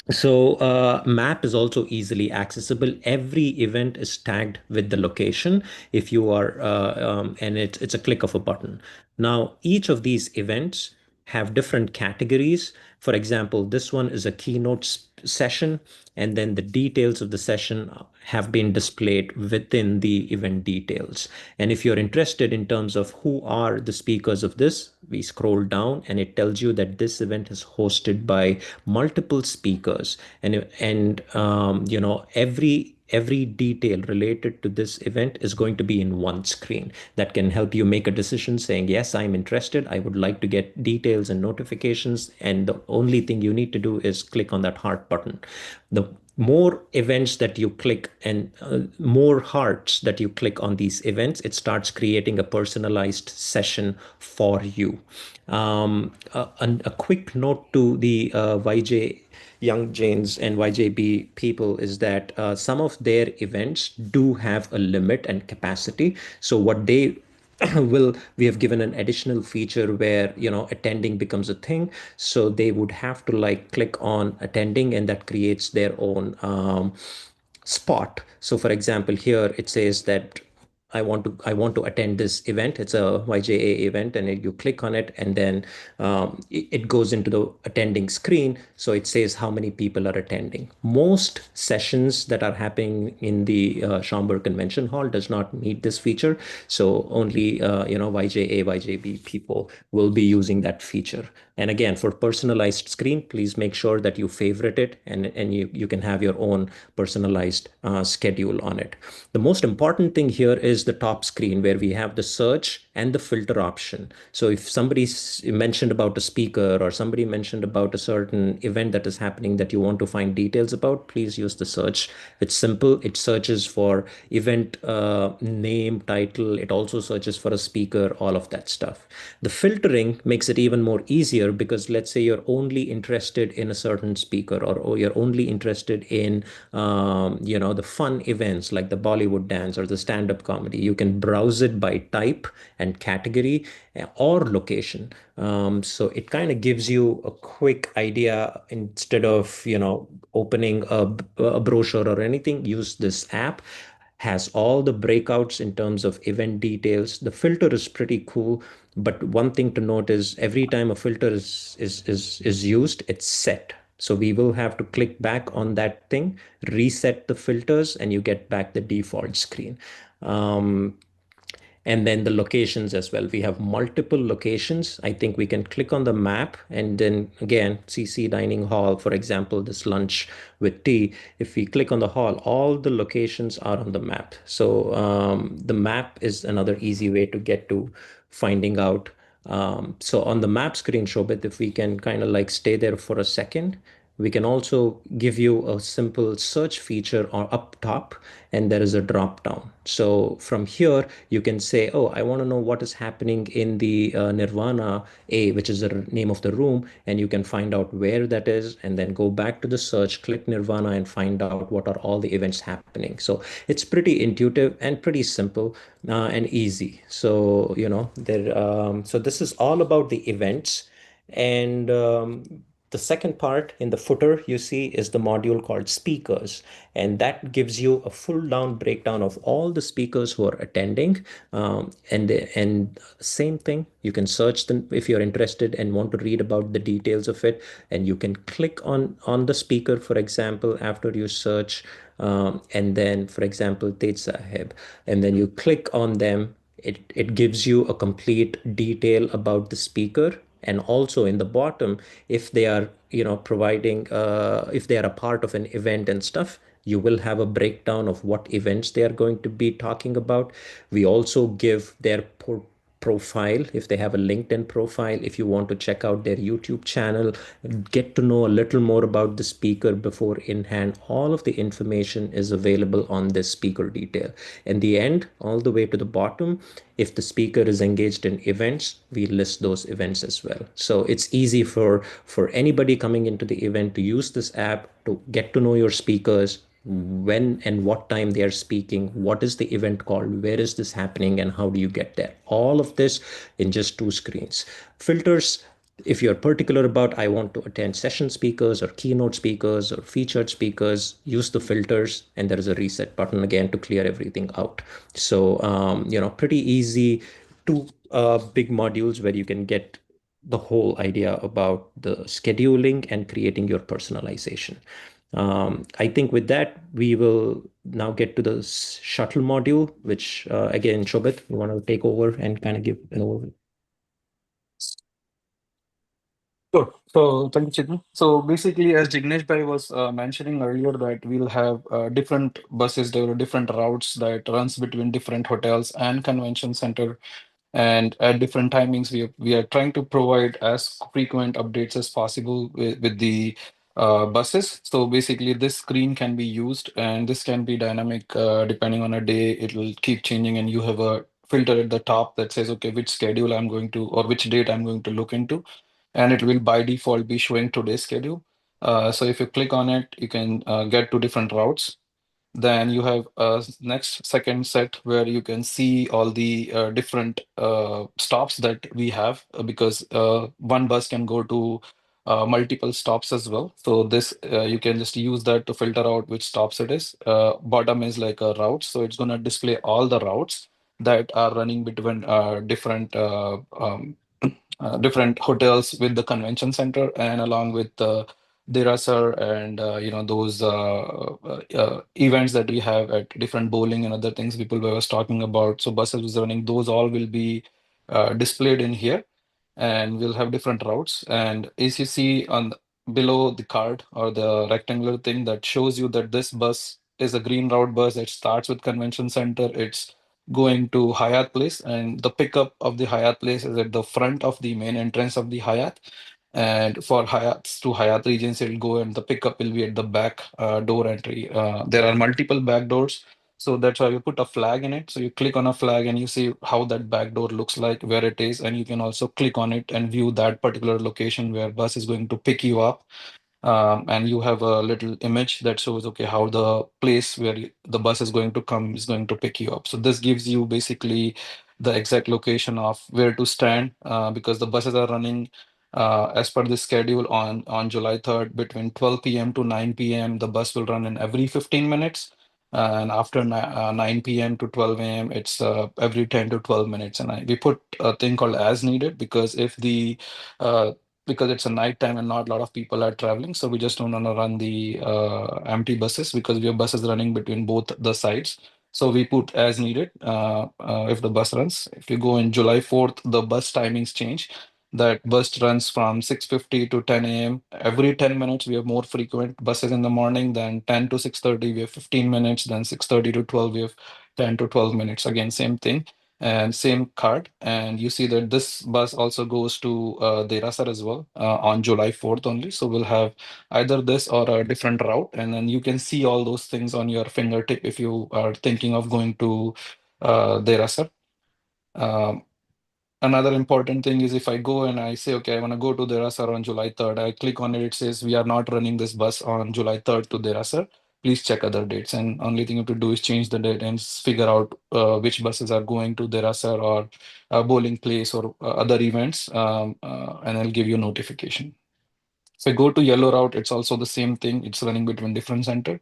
So map is also easily accessible. Every event is tagged with the location if you are, and it's a click of a button. Now, each of these events have different categories. For example, this one is a keynote session, and then the details of the session have been displayed within the event details. And if you're interested in terms of who are the speakers of this, we scroll down and it tells you that this event is hosted by multiple speakers, and every detail related to this event is going to be in one screen that can help you make a decision saying, yes, I'm interested. I would like to get details and notifications. And the only thing you need to do is click on that heart button. The more events that you click and more hearts that you click on these events, it starts creating a personalized session for you. A quick note to the YJ Young Jains and YJB people is that some of their events do have a limit and capacity. So what they we have given an additional feature where attending becomes a thing. So they would have to click on attending, and that creates their own spot. So for example, here it says that I want to attend this event. It's a YJA event, and you click on it, and then it goes into the attending screen. So it says how many people are attending. Most sessions that are happening in the Schaumburg Convention Hall does not need this feature. So only YJA, YJB people will be using that feature. And again, for personalized screen, please make sure that you favorite it, and you can have your own personalized schedule on it. The most important thing here is the top screen where we have the search and the filter option. So if somebody mentioned about a speaker or somebody mentioned about a certain event that is happening that you want to find details about, please use the search. It's simple. It searches for event name, title. It also searches for a speaker, all of that stuff. The filtering makes it even more easier because let's say you're only interested in a certain speaker, or you're only interested in the fun events like the Bollywood dance or the stand-up comedy. You can browse it by type and category or location. So it kind of gives you a quick idea. Instead of opening a brochure or anything, use this app. Has all the breakouts in terms of event details. The filter is pretty cool, but one thing to note is every time a filter is used, it's set. So we will have to click back on that thing, reset the filters, and you get back the default screen. And then the locations as well. We have multiple locations. I think we can click on the map and then again, CC dining hall, for example, this lunch with tea. If we click on the hall, all the locations are on the map. So the map is another easy way to get to finding out. So on the map screen, Shobit, if we can kind of like stay there for a second, we can also give you a simple search feature or up top, and there is a drop down. So from here, you can say, oh, I want to know what is happening in the Nirvana A, which is the name of the room, and you can find out where that is, and then go back to the search, click Nirvana, and find out what are all the events happening. So it's pretty intuitive and pretty simple and easy. So, you know, so this is all about the events. And the second part in the footer you see is the module called speakers, and that gives you a full down breakdown of all the speakers who are attending. And same thing, you can search them if you're interested and want to read about the details of it, and you can click on the speaker, for example, after you search, and then, for example, Tej Sahib, and then you click on them. It gives you a complete detail about the speaker. And also in the bottom, if they are, you know, providing, if they are a part of an event and stuff, you will have a breakdown of what events they are going to be talking about. We also give their profile, if they have a LinkedIn profile, if you want to check out their YouTube channel, get to know a little more about the speaker before in hand. All of the information is available on this speaker detail. In the end, all the way to the bottom, if the speaker is engaged in events, we list those events as well. So it's easy for anybody coming into the event to use this app to get to know your speakers, when and what time they are speaking, what is the event called, where is this happening, and how do you get there. All of this in just 2 screens. Filters, if you're particular about, I want to attend session speakers or keynote speakers or featured speakers, use the filters, and there is a reset button again to clear everything out. So, you know, pretty easy. 2 big modules where you can get the whole idea about the scheduling and creating your personalization. I think with that, we will now get to the shuttle module, which again, Shobit, you want to take over and kind of give an overview? Sure. So thank you, Chidna. So basically, as Jignesh Bhai was mentioning earlier, that we'll have different buses, there are different routes that runs between different hotels and convention center. And at different timings, we are trying to provide as frequent updates as possible with the buses. So basically, this screen can be used, and this can be dynamic depending on a day. It will keep changing, and you have a filter at the top that says, okay, which schedule I'm going to, or which date I'm going to look into, and it will by default be showing today's schedule. So if you click on it, you can get to different routes. Then you have a next second set where you can see all the different stops that we have, because one bus can go to multiple stops as well. So this you can just use that to filter out which stops it is. Bottom is like a route, so it's going to display all the routes that are running between different hotels with the convention center, and along with the Derasar and you know, those events that we have at different bowling and other things people were talking about. So buses was running, those all will be displayed in here, and we'll have different routes. And as you see on below the card or the rectangular thing that shows you that this bus is a green route bus that starts with convention center, it's going to Hyatt Place, and the pickup of the Hyatt Place is at the front of the main entrance of the Hyatt. And for Hyatt to Hyatt Regency, it'll go, and the pickup will be at the back door entry. There are multiple back doors, so that's why we put a flag in it. So you click on a flag and you see how that back door looks like, where it is, and you can also click on it and view that particular location where bus is going to pick you up. And you have a little image that shows, okay, how the place where the bus is going to come is going to pick you up. So this gives you basically the exact location of where to stand, because the buses are running as per the schedule on July 3rd between 12 p.m. to 9 p.m. The bus will run in every 15 minutes. And after 9 p.m. to 12 a.m., it's every 10 to 12 minutes. And we put a thing called as needed, because if the because it's a night time and not a lot of people are traveling. So we just don't want to run the empty buses because we have buses running between both the sides. So we put as needed if the bus runs. If you go in July 4th, the bus timings change. That bus runs from 6:50 to 10 a.m. Every 10 minutes, we have more frequent buses in the morning. Then 10 to 6:30, we have 15 minutes. Then 6:30 to 12, we have 10 to 12 minutes. Again, same thing and same card. And you see that this bus also goes to Derasar as well on July 4th only. So we'll have either this or a different route. And then you can see all those things on your fingertip if you are thinking of going to Derasar. Another important thing is if I go and I say, okay, I want to go to Derasar on July 3rd, I click on it, it says we are not running this bus on July 3rd to Derasar. Please check other dates. And only thing you have to do is change the date and figure out which buses are going to Derasar or Bowling Place or other events, and I'll give you a notification. If I go to Yellow Route, it's also the same thing. It's running between different center.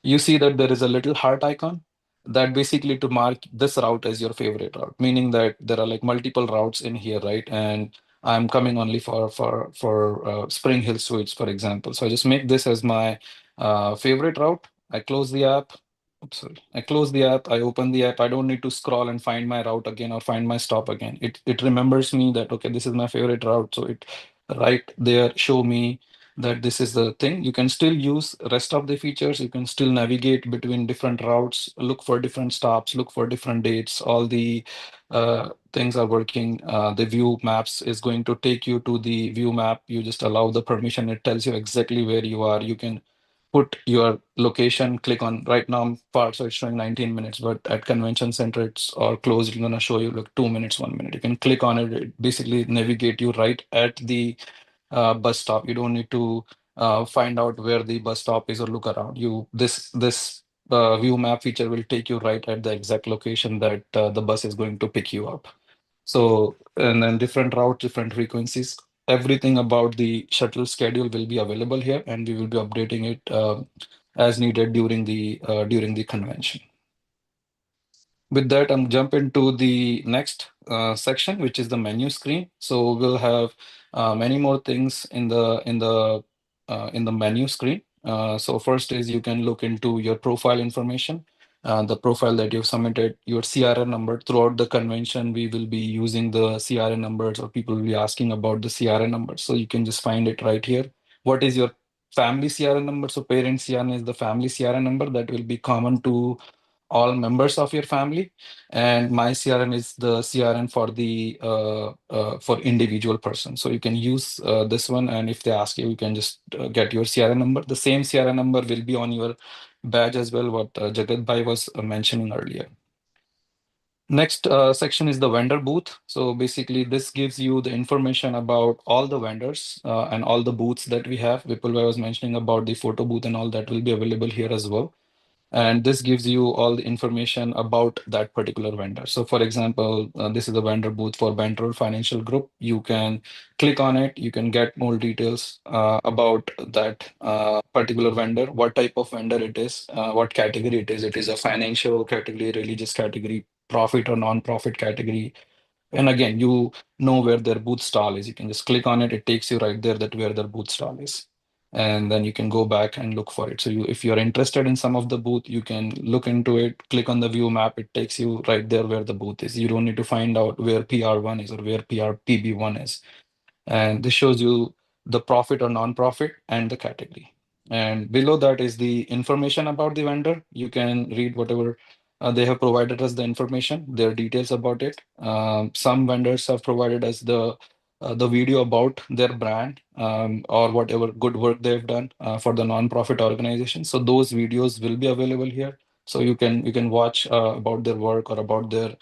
You see that there is a little heart icon that basically to mark this route as your favorite route, meaning that there are like multiple routes in here, right? And I'm coming only for Spring Hill Suites, for example. So I just make this as my favorite route. I close the app. Oops, sorry. I close the app. I open the app. I don't need to scroll and find my route again or find my stop again. It remembers me that okay, this is my favorite route. So it right there show me that this is the thing. You can still use rest of the features. You can still navigate between different routes, look for different stops, look for different dates. All the things are working. The view maps is going to take you to the view map. You just allow the permission. It tells you exactly where you are. You can put your location, click on right now I'm far, so it's showing 19 minutes, but at convention center it's all closed. It's gonna show you like 2 minutes, 1 minute. You can click on it. It basically navigate you right at the bus stop. You don't need to find out where the bus stop is or look around. This view map feature will take you right at the exact location that the bus is going to pick you up. So, and then different routes, different frequencies, everything about the shuttle schedule will be available here, and we will be updating it as needed during the convention. With that, I'm jump into the next section, which is the menu screen. So we'll have many more things in the menu screen. So first is you can look into your profile information, the profile that you've submitted, your CRN number. Throughout the convention, we will be using the CRN numbers, or people will be asking about the CRN numbers. So you can just find it right here. What is your family CRN number? So parent CRN is the family CRN number that will be common to all members of your family, and my CRN is the CRN for the for individual person. So you can use this one, and if they ask you, you can just get your CRN number. The same CRN number will be on your badge as well, what Jagat Bhai was mentioning earlier. Next section is the vendor booth. So basically this gives you the information about all the vendors and all the booths that we have. Vipul Bhai was mentioning about the photo booth and all that will be available here as well. And this gives you all the information about that particular vendor. So for example, this is the vendor booth for Banter Financial Group. You can click on it. You can get more details about that particular vendor, what type of vendor it is, what category it is. It is a financial category, religious category, profit or non-profit category. And again, you know where their booth stall is. You can just click on it. It takes you right there that where their booth stall is. And then you can go back and look for it. So if you're interested in some of the booth, you can look into it, click on the view map. It takes you right there where the booth is. You don't need to find out where PR1 is or where PB1 is. And this shows you the profit or non-profit and the category. And below that is the information about the vendor. You can read whatever they have provided us the information, their details about it. Some vendors have provided us the video about their brand or whatever good work they've done for the non-profit organization. So those videos will be available here. So you can watch about their work or about their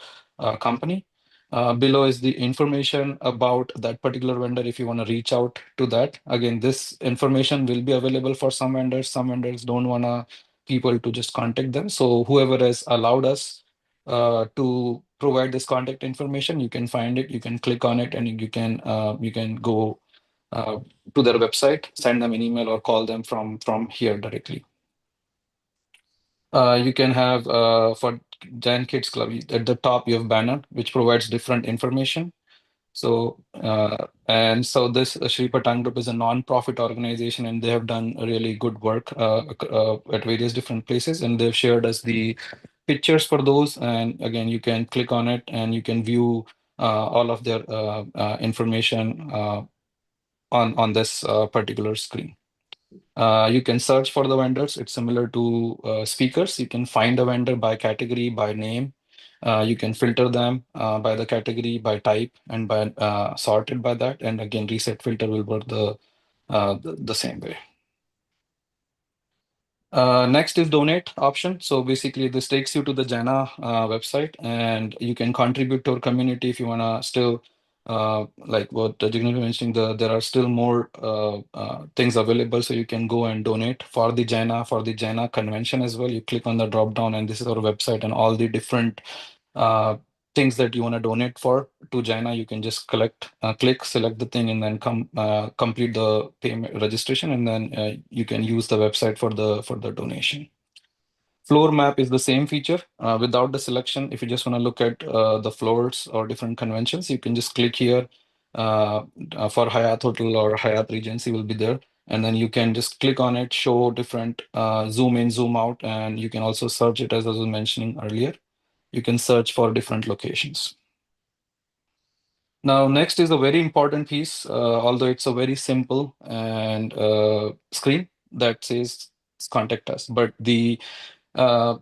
company. Below is the information about that particular vendor if you want to reach out to that. Again, this information will be available for some vendors. Some vendors don't want people to just contact them. So whoever has allowed us to provide this contact information, you can find it, you can click on it, and you can go to their website, send them an email or call them from here directly. You can have for Giant Kids Club, at the top you have banner which provides different information. So and so this Shri Patan Group is a non-profit organization, and they have done really good work at various different places, and they've shared us the pictures for those. And again, you can click on it and you can view all of their information on this particular screen. You can search for the vendors. It's similar to speakers. You can find a vendor by category, by name. You can filter them by the category, by type, and by sorted by that. And again, reset filter will work the same way. Next is donate option. So basically, this takes you to the Jaina website, and you can contribute to our community if you wanna still. Like what Jignesh was mentioning, there are still more things available, so you can go and donate for the Jaina convention as well. You click on the drop down, and this is our website, and all the different things that you want to donate for to Jaina, you can just click, select the thing, and then complete the payment registration, and then you can use the website for the donation. Floor map is the same feature without the selection. If you just want to look at the floors or different conventions, you can just click here for Hyatt Hotel or Hyatt Regency will be there. And then you can just click on it, show different zoom in, zoom out, and you can also search it as I was mentioning earlier. You can search for different locations. Now, next is a very important piece, although it's a very simple and screen that says contact us. But the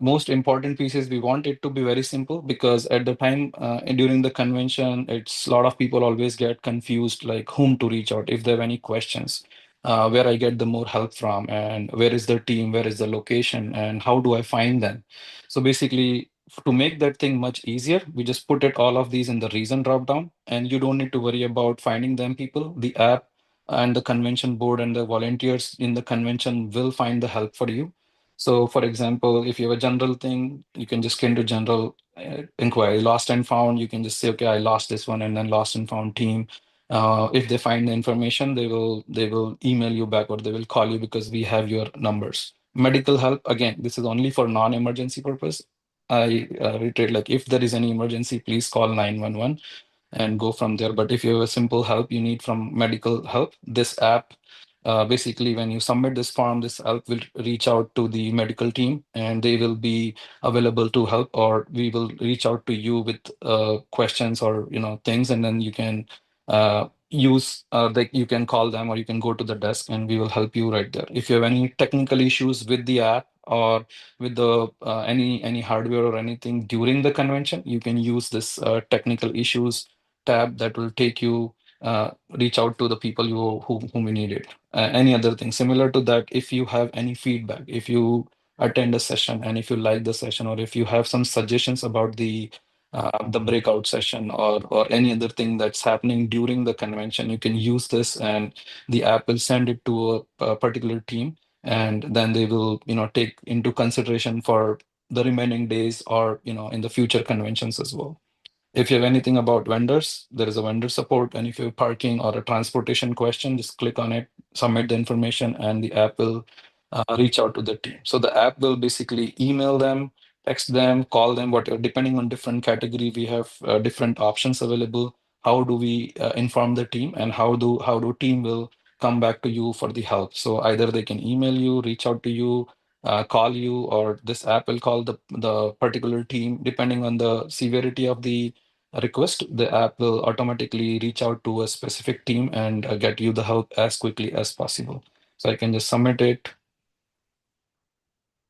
most important piece is we want it to be very simple, because at the time during the convention, it's a lot of people always get confused, like whom to reach out if they have any questions, where I get the more help from, and where is the team, where is the location, and how do I find them. So basically, to make that thing much easier, we just put it all of these in the reason drop down, and you don't need to worry about finding them people. The app and the convention board and the volunteers in the convention will find the help for you. So for example, if you have a general thing, you can just get into general inquiry, lost and found. You can just say, okay, I lost this one, and then lost and found team. If they find the information, they will email you back, or they will call you, because we have your numbers. Medical help, again, this is only for non-emergency purpose. I reiterate, like if there is any emergency, please call 911 and go from there. But if you have a simple help you need from medical help, this app, basically when you submit this form, this help will reach out to the medical team, and they will be available to help, or we will reach out to you with questions or things, and then you can you can call them, or you can go to the desk and we will help you right there. If you have any technical issues with the app or with the any hardware or anything during the convention, you can use this technical issues tab that will take you reach out to the people whom you need it. Any other thing similar to that, if you have any feedback, if you attend a session and if you like the session, or if you have some suggestions about the breakout session or any other thing that's happening during the convention, you can use this, and the app will send it to a particular team, and then they will take into consideration for the remaining days, or in the future conventions as well. If you have anything about vendors, there is a vendor support, and if you have parking or a transportation question, just click on it, submit the information, and the app will reach out to the team. So the app will basically email them, text them, call them, whatever, depending on different category, we have different options available. How do we inform the team, and how do team will come back to you for the help? So either they can email you, reach out to you, call you, or this app will call the particular team. Depending on the severity of the request, the app will automatically reach out to a specific team and get you the help as quickly as possible. So I can just submit it.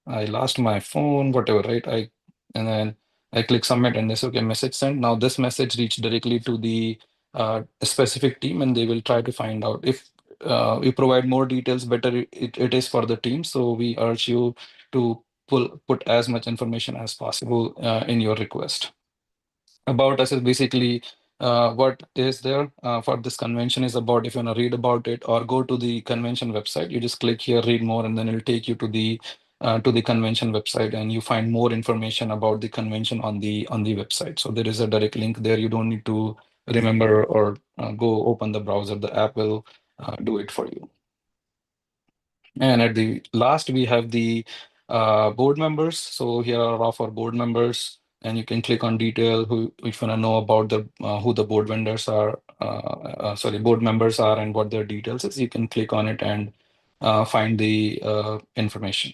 I lost my phone, whatever, right? And then I click submit, and this okay, message sent. Now this message reached directly to the specific team, and they will try to find out. If you provide more details, better it is for the team. So we urge you to put as much information as possible in your request. About us is basically what is there for this convention is about. If you want to read about it or go to the convention website, you just click here, read more, and then it'll take you to the convention website, and you find more information about the convention on the website. So there is a direct link there. You don't need to remember or go open the browser. The app will do it for you. And at the last, we have the board members. So here are all of our board members, and you can click on detail if you want to know about the who the board members are. board members are and what their details is, you can click on it and find the information.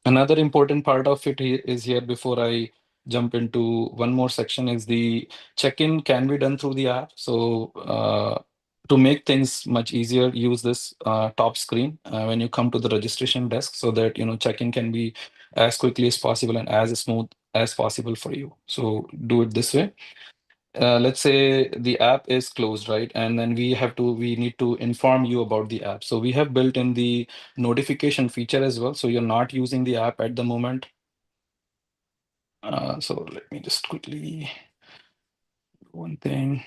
Another important part of it is here before I jump into one more section is the check-in can be done through the app. So to make things much easier, use this top screen when you come to the registration desk so that check-in can be as quickly as possible and as smooth as possible for you. So do it this way. Let's say the app is closed, right? And then we need to inform you about the app. So we have built in the notification feature as well. So you're not using the app at the moment. So let me just quickly do one thing.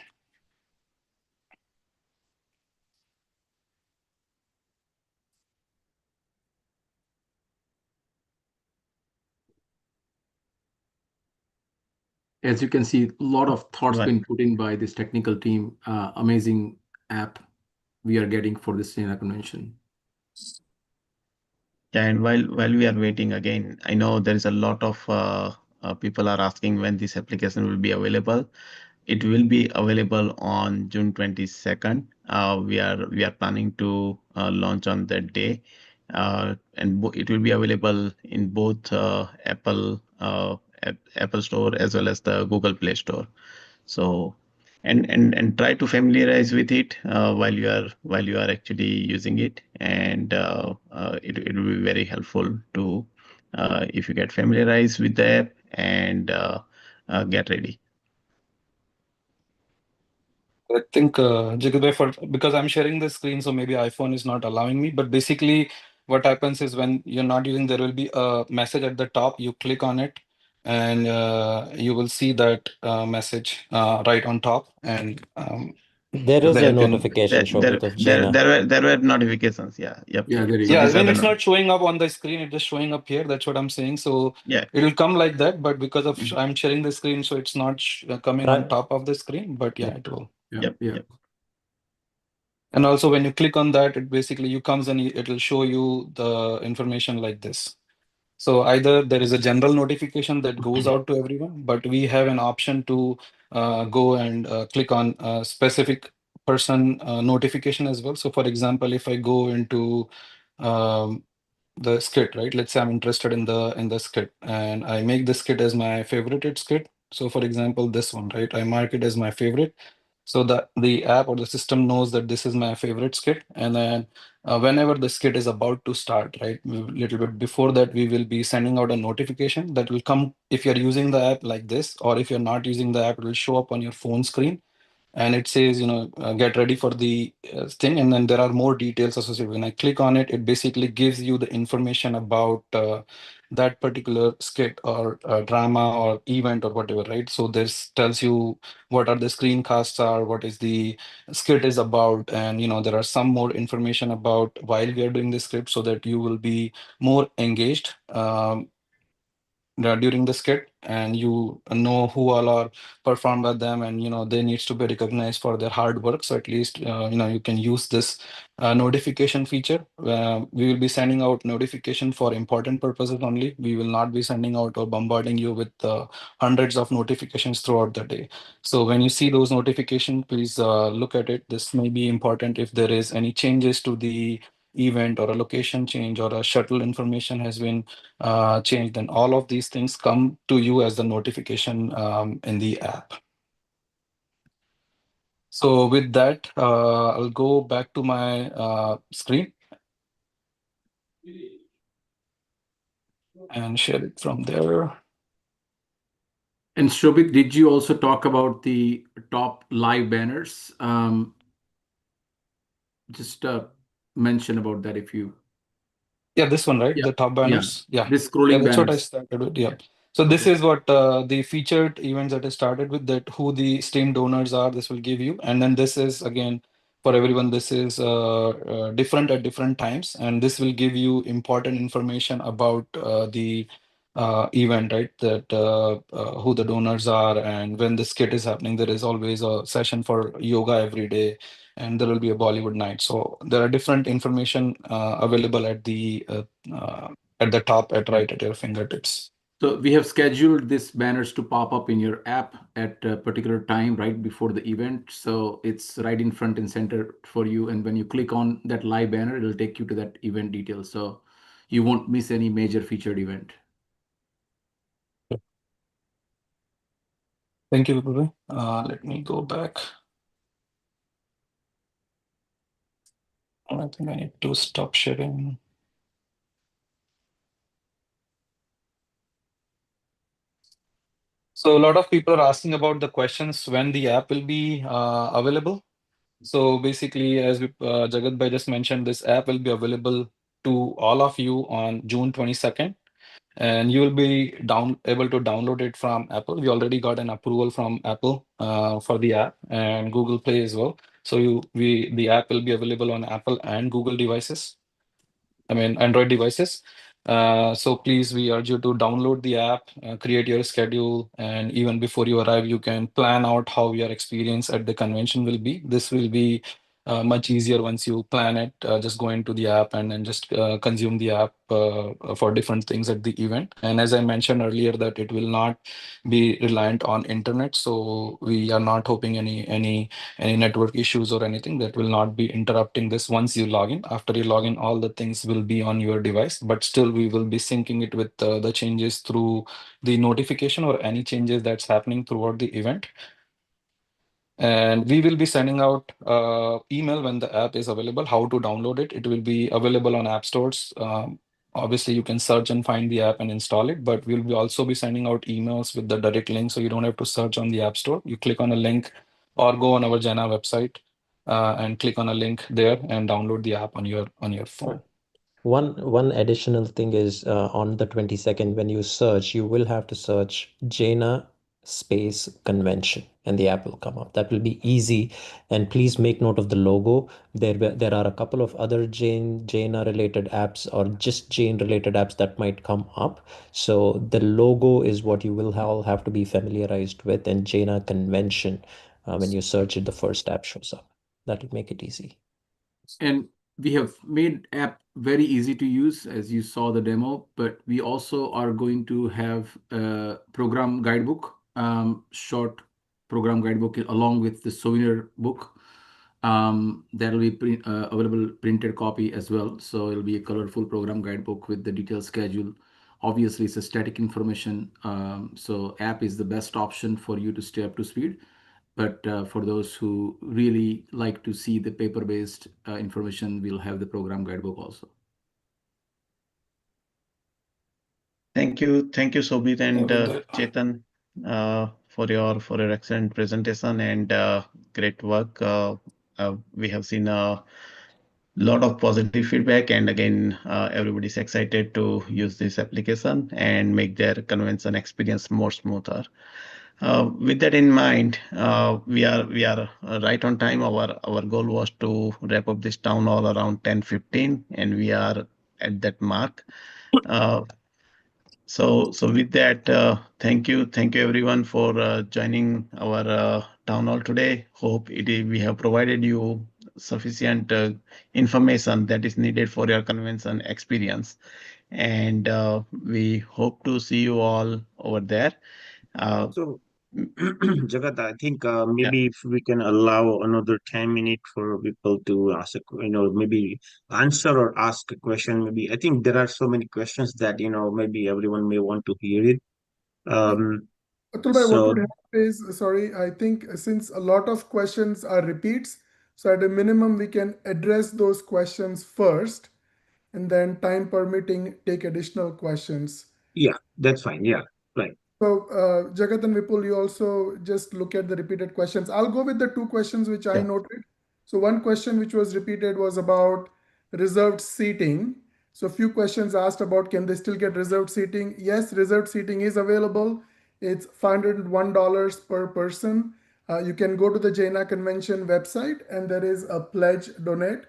As you can see, a lot of thoughts Right. been put in by this technical team. Amazing app we are getting for this Jaina convention. Yeah, and while we are waiting again, I know there is a lot of people are asking when this application will be available. It will be available on June 22nd. We are planning to launch on that day, and it will be available in both Apple Store as well as the Google Play Store. So, and try to familiarize with it while you are actually using it, and it will be very helpful to if you get familiarized with the app and get ready. I think Jigabhai, because I'm sharing the screen, so maybe iPhone is not allowing me. But basically, what happens is when you're not using, there will be a message at the top. You click on it, and you will see that message right on top. And There is then a you can. notification, Shobit, of There Jaina. were notifications. Yeah. Yep. Yeah, there you So go. Yeah, these are when the it's not showing up on the screen, it's just showing up here. That's what I'm saying. So yeah. it'll come like that, but because of I'm sharing the screen, so it's not coming on Right. top of the screen. But yeah, Yep. it will. Yeah, Yep. yeah. Yep. And also when you click on that, it basically you comes and it'll show you the information like this. So either there is a general notification that goes out to everyone, but we have an option to go and click on a specific person notification as well. So for example, if I go into the skit, right? Let's say I'm interested in the skit and I make the skit as my favorited skit. So for example, this one, right? I mark it as my favorite. So that the app or the system knows that this is my favorite skit. And then whenever the skit is about to start, right? A little bit before that, we will be sending out a notification that will come if you're using the app like this, or if you're not using the app, it will show up on your phone screen. And it says, get ready for the thing. And then there are more details associated. When I click on it, it basically gives you the information about that particular skit or drama or event or whatever, right? So this tells you what are the screencasts are, what is the skit is about. And, there are some more information about while we are doing the script so that you will be more engaged during the skit, and you know who all are performed by them, and they needs to be recognized for their hard work. So at least you can use this notification feature. We will be sending out notification for important purposes only. We will not be sending out or bombarding you with hundreds of notifications throughout the day. So when you see those notifications, please look at it. This may be important if there is any changes to the event or a location change or a shuttle information has been changed, then all of these things come to you as the notification in the app. So with that, I'll go back to my screen and share it from there. And Shobit, did you also talk about the top live banners? Just mention about that if you. Yeah, this one, right? Yeah. The top banners. Yeah. This scrolling That's what I banners. started with. Yeah. So this Okay. is what the featured events that I started with, that who the stream donors are, this will give you. And then this is again for everyone, this is different at different times. And this will give you important information about the event, right? That who the donors are and when the skit is happening. There is always a session for yoga every day, and there will be a Bollywood night. So there are different information available at the top right at your fingertips. So we have scheduled these banners to pop up in your app at a particular time right before the event. So it's right in front and center for you. And when you click on that live banner, it'll take you to that event details. So you won't miss any major featured event. Thank you, Vipul. Let me go back. I think I need to stop sharing. So a lot of people are asking about the questions when the app will be available. So basically, as Jagat Bhai just mentioned, this app will be available to all of you on June 22nd. And you will be able to download it from Apple. We already got an approval from Apple for the app and Google Play as well. So the app will be available on Apple and Google devices. I mean, Android devices. So please, we urge you to download the app, create your schedule, and even before you arrive, you can plan out how your experience at the convention will be. This will be much easier once you plan it. Just go into the app and then just consume the app for different things at the event. And as I mentioned earlier, that it will not be reliant on internet. So we are not hoping any network issues or anything that will not be interrupting this once you log in. After you log in, all the things will be on your device, but still we will be syncing it with the changes through the notification or any changes that's happening throughout the event. And we will be sending out email when the app is available, how to download it. It will be available on app stores. Obviously, you can search and find the app and install it, but we'll be also be sending out emails with the direct link, so you don't have to search on the app store. You click on a link or go on our Jaina website and click on a link there and download the app on your phone. One additional thing is on the 22nd, when you search, you will have to search Jaina space convention and the app will come up. That will be easy. And please make note of the logo. There are a couple of other Jaina related apps or just Jain related apps that might come up. So the logo is what you will all have to be familiarized with, and Jaina convention, when you search it, the first app shows up. That will make it easy. And we have made app very easy to use, as you saw the demo, but we also are going to have a program guidebook, short program guidebook along with the souvenir book. That'll be available printed copy as well. So it'll be a colorful program guidebook with the detailed schedule. Obviously, it's a static information. So app is the best option for you to stay up to speed. But for those who really like to see the paper-based information, we'll have the program guidebook also. Thank you, Sobhit and Chetan, for your excellent presentation and great work. We have seen a lot of positive feedback, and again, everybody's excited to use this application and make their convention experience more smoother. With that in mind, we are right on time. Our goal was to wrap up this town hall around 10:15, and we are at that mark. So with that, thank you everyone for joining our town hall today. Hope we have provided you sufficient information that is needed for your convention experience, and we hope to see you all over there. So, Jagat, I think maybe if we can allow another 10 minutes for people to ask, maybe answer or ask a question. Maybe I think there are so many questions that, maybe everyone may want to hear it. Atul bhai, what would happen is, sorry, I think since a lot of questions are repeats, so at a minimum, we can address those questions first, and then time permitting, take additional questions. Yeah, that's fine. Yeah, right. So Jagat and Vipul, you also just look at the repeated questions. I'll go with the two questions which I noted. So one question which was repeated was about reserved seating. So a few questions asked about, can they still get reserved seating? Yes, reserved seating is available. It's $501 per person. You can go to the Jaina Convention website and there is a pledge donate.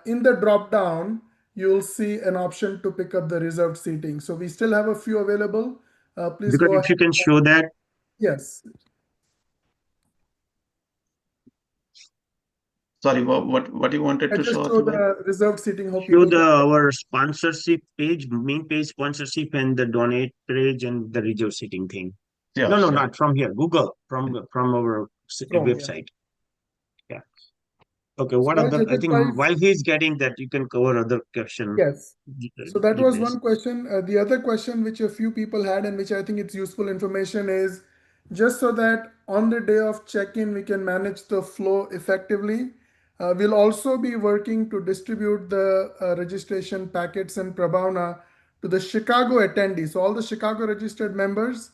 In the drop down, you'll see an option to pick up the reserved seating. So we still have a few available. Please Because go if ahead. you can show that. Yes. Sorry, what you wanted I to just show, show Atul bhai? the reserved seating. Hope Show people the can. our sponsorship page, main page sponsorship, and the donate page and the reserve seating thing. Sure, No, sure. not from here. Google from our Chrome, yeah. website. Yeah. Okay. What So other? I think Jagdish, while he's getting that, you can cover other question. yes. So that was Jignesh. one question. The other question which a few people had and which I think it's useful information is just so that on the day of check-in we can manage the flow effectively. We'll also be working to distribute the registration packets and Prabhavna to the Chicago attendees. So all the Chicago registered members,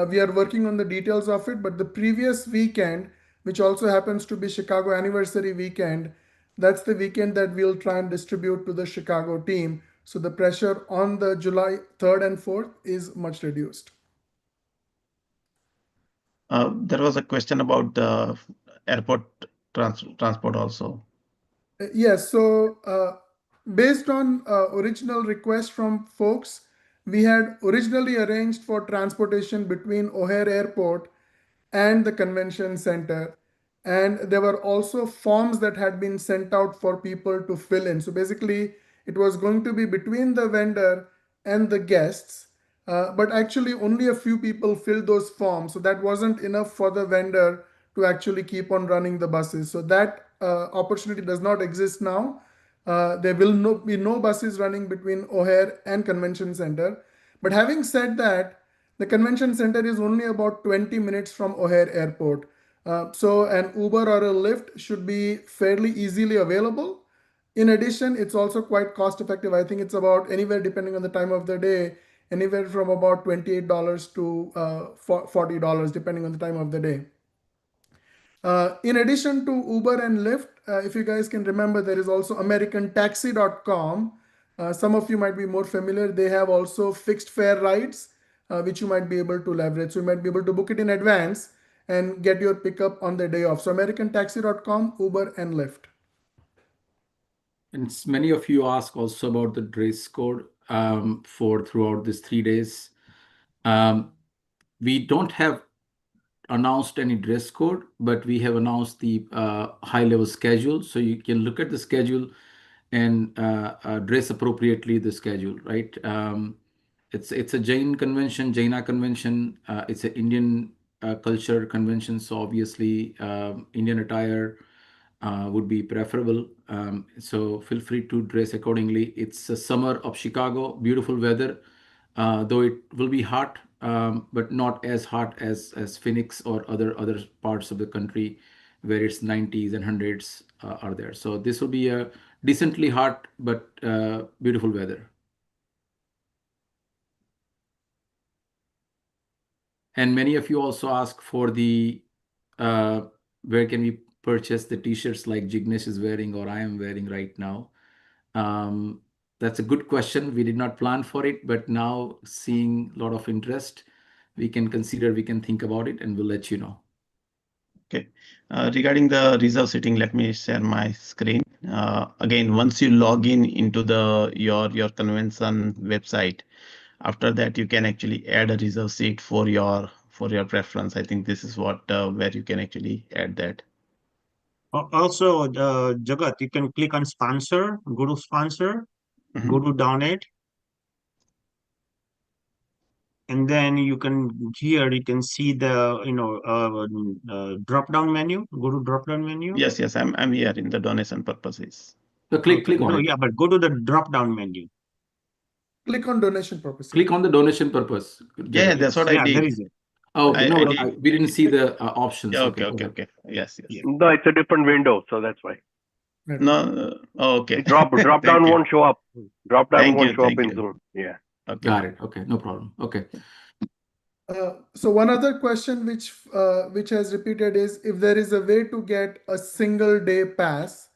we are working on the details of it. But the previous weekend, which also happens to be Chicago anniversary weekend, that's the weekend that we'll try and distribute to the Chicago team. So the pressure on the July 3rd and 4th is much reduced. There was a question about the airport transport also. Yes, so based on original request from folks, we had originally arranged for transportation between O'Hare Airport and the convention center. And there were also forms that had been sent out for people to fill in. So basically, it was going to be between the vendor and the guests. But actually, only a few people filled those forms. So that wasn't enough for the vendor to actually keep on running the buses. So that opportunity does not exist now. There will be no buses running between O'Hare and Convention Center. But having said that, the convention center is only about 20 minutes from O'Hare Airport. So an Uber or a Lyft should be fairly easily available. In addition, it's also quite cost effective. I think it's about anywhere, depending on the time of the day, anywhere from about $28 to $40, depending on the time of the day. In addition to Uber and Lyft, if you guys can remember, there is also AmericanTaxi.com. Some of you might be more familiar. They have also fixed fare rides, which you might be able to leverage. So you might be able to book it in advance and get your pickup on the day off. So AmericanTaxi.com, Uber, and Lyft. And many of you ask also about the dress code for throughout these 3 days. We don't have announced any dress code, but we have announced the high-level schedule. So you can look at the schedule and dress appropriately the schedule, right? It's a Jain convention, Jaina convention. It's an Indian culture convention. So obviously Indian attire would be preferable. So feel free to dress accordingly. It's a summer of Chicago, beautiful weather, though it will be hot, but not as hot as Phoenix or other parts of the country where it's 90s and 100s are there. So this will be a decently hot but beautiful weather. And many of you also ask for the where can we purchase the t-shirts like Jignesh is wearing or I am wearing right now. That's a good question. We did not plan for it, but now seeing a lot of interest, we can consider, we can think about it, and we'll let you know. Okay. Regarding the reserve seating, let me share my screen. Again, once you log in into your convention website, after that you can actually add a reserve seat for your preference. I think this is what where you can actually add that. Also, Jagat, you can click on sponsor, go to sponsor, go to donate, and then you can here you can see the drop down menu. Go to drop down menu. Yes, I'm here in the donation purposes. So click on it. Yeah, but go to the drop down menu. Click on donation purpose. Click on the donation purpose. Yeah, that's what I did. There is it. Oh, okay. We didn't see the options. Yeah, okay. Yes. Yeah. No, it's a different window, so that's why. No, okay. Drop down you. won't show up. Drop down Thank won't you, show up thank in you. Zoom. Yeah. Okay. Got it. Okay, no problem. Okay. So one other question which has repeated is if there is a way to get a single day pass.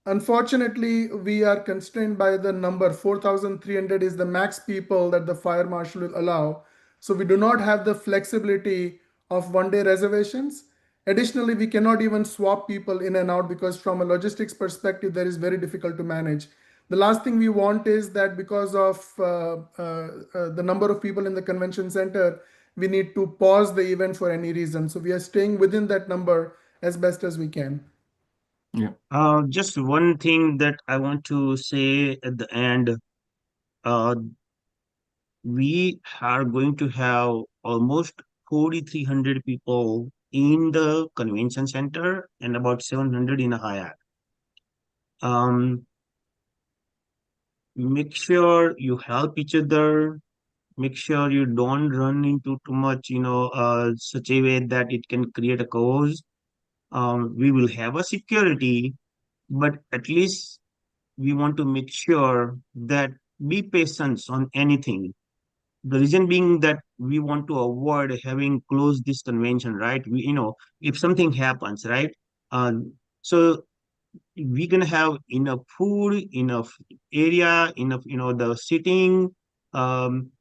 Unfortunately, we are constrained by the number 4,300 is the max people that the fire marshal will allow. So we do not have the flexibility of one-day reservations. Additionally, we cannot even swap people in and out because from a logistics perspective, that is very difficult to manage. The last thing we want is that because of the number of people in the convention center, we need to pause the event for any reason. So we are staying within that number as best as we can. Just one thing that I want to say at the end. We are going to have almost 4,300 people in the convention center and about 700 in a Hyatt. Make sure you help each other. Make sure you don't run into too much, such a way that it can create a chaos. We will have a security, but at least we want to make sure that be patient on anything. The reason being that we want to avoid having closed this convention, right? If something happens, right? So we can have enough food, enough area, enough, the sitting, um,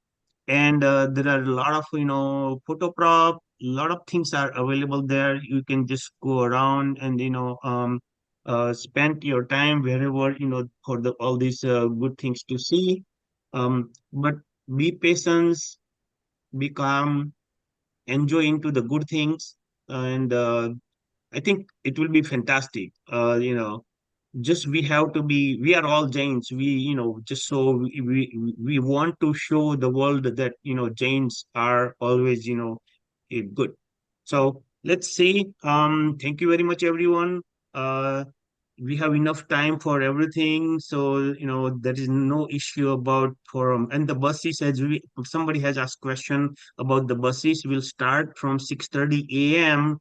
and there are a lot of, photo prop, a lot of things are available there. You can just go around and, spend your time wherever, for all these good things to see. But be patient, be calm, enjoy into the good things, and I think it will be fantastic. Just we are all Jains. Just so we want to show the world that, Jains are always, good. So let's see. Thank you very much, everyone. Uh, we have enough time for everything, so there is no issue about forum and the buses. As somebody has asked question about the buses, will start from 6:30 a.m.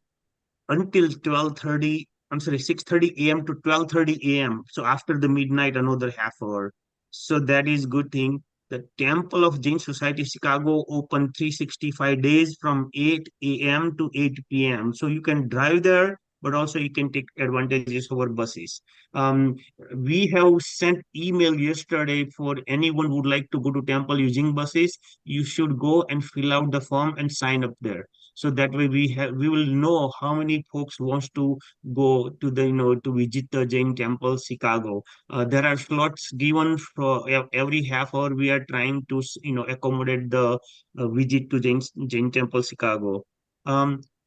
until 12:30. I'm sorry, 6:30 a.m. to 12:30 a.m. So after the midnight, another half hour. So that is good thing. The Temple of Jain Society Chicago open 365 days from 8 a.m. to 8 p.m. So you can drive there, but also you can take advantages over buses. Um, we have sent email yesterday for anyone who would like to go to temple using buses. You should go and fill out the form and sign up there. So that way we will know how many folks wants to go to the to visit the Jain Temple Chicago. There are slots given for every half hour. We are trying to accommodate the visit to Jain Temple Chicago.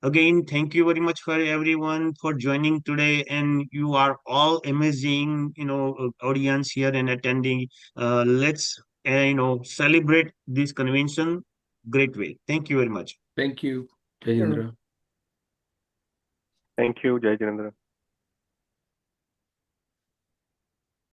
Again, thank you very much for everyone for joining today, and you are all amazing, audience here and attending. Let's celebrate this convention great way. Thank you very much. Thank you, Jayendra. Thank you, Jai Jinendra.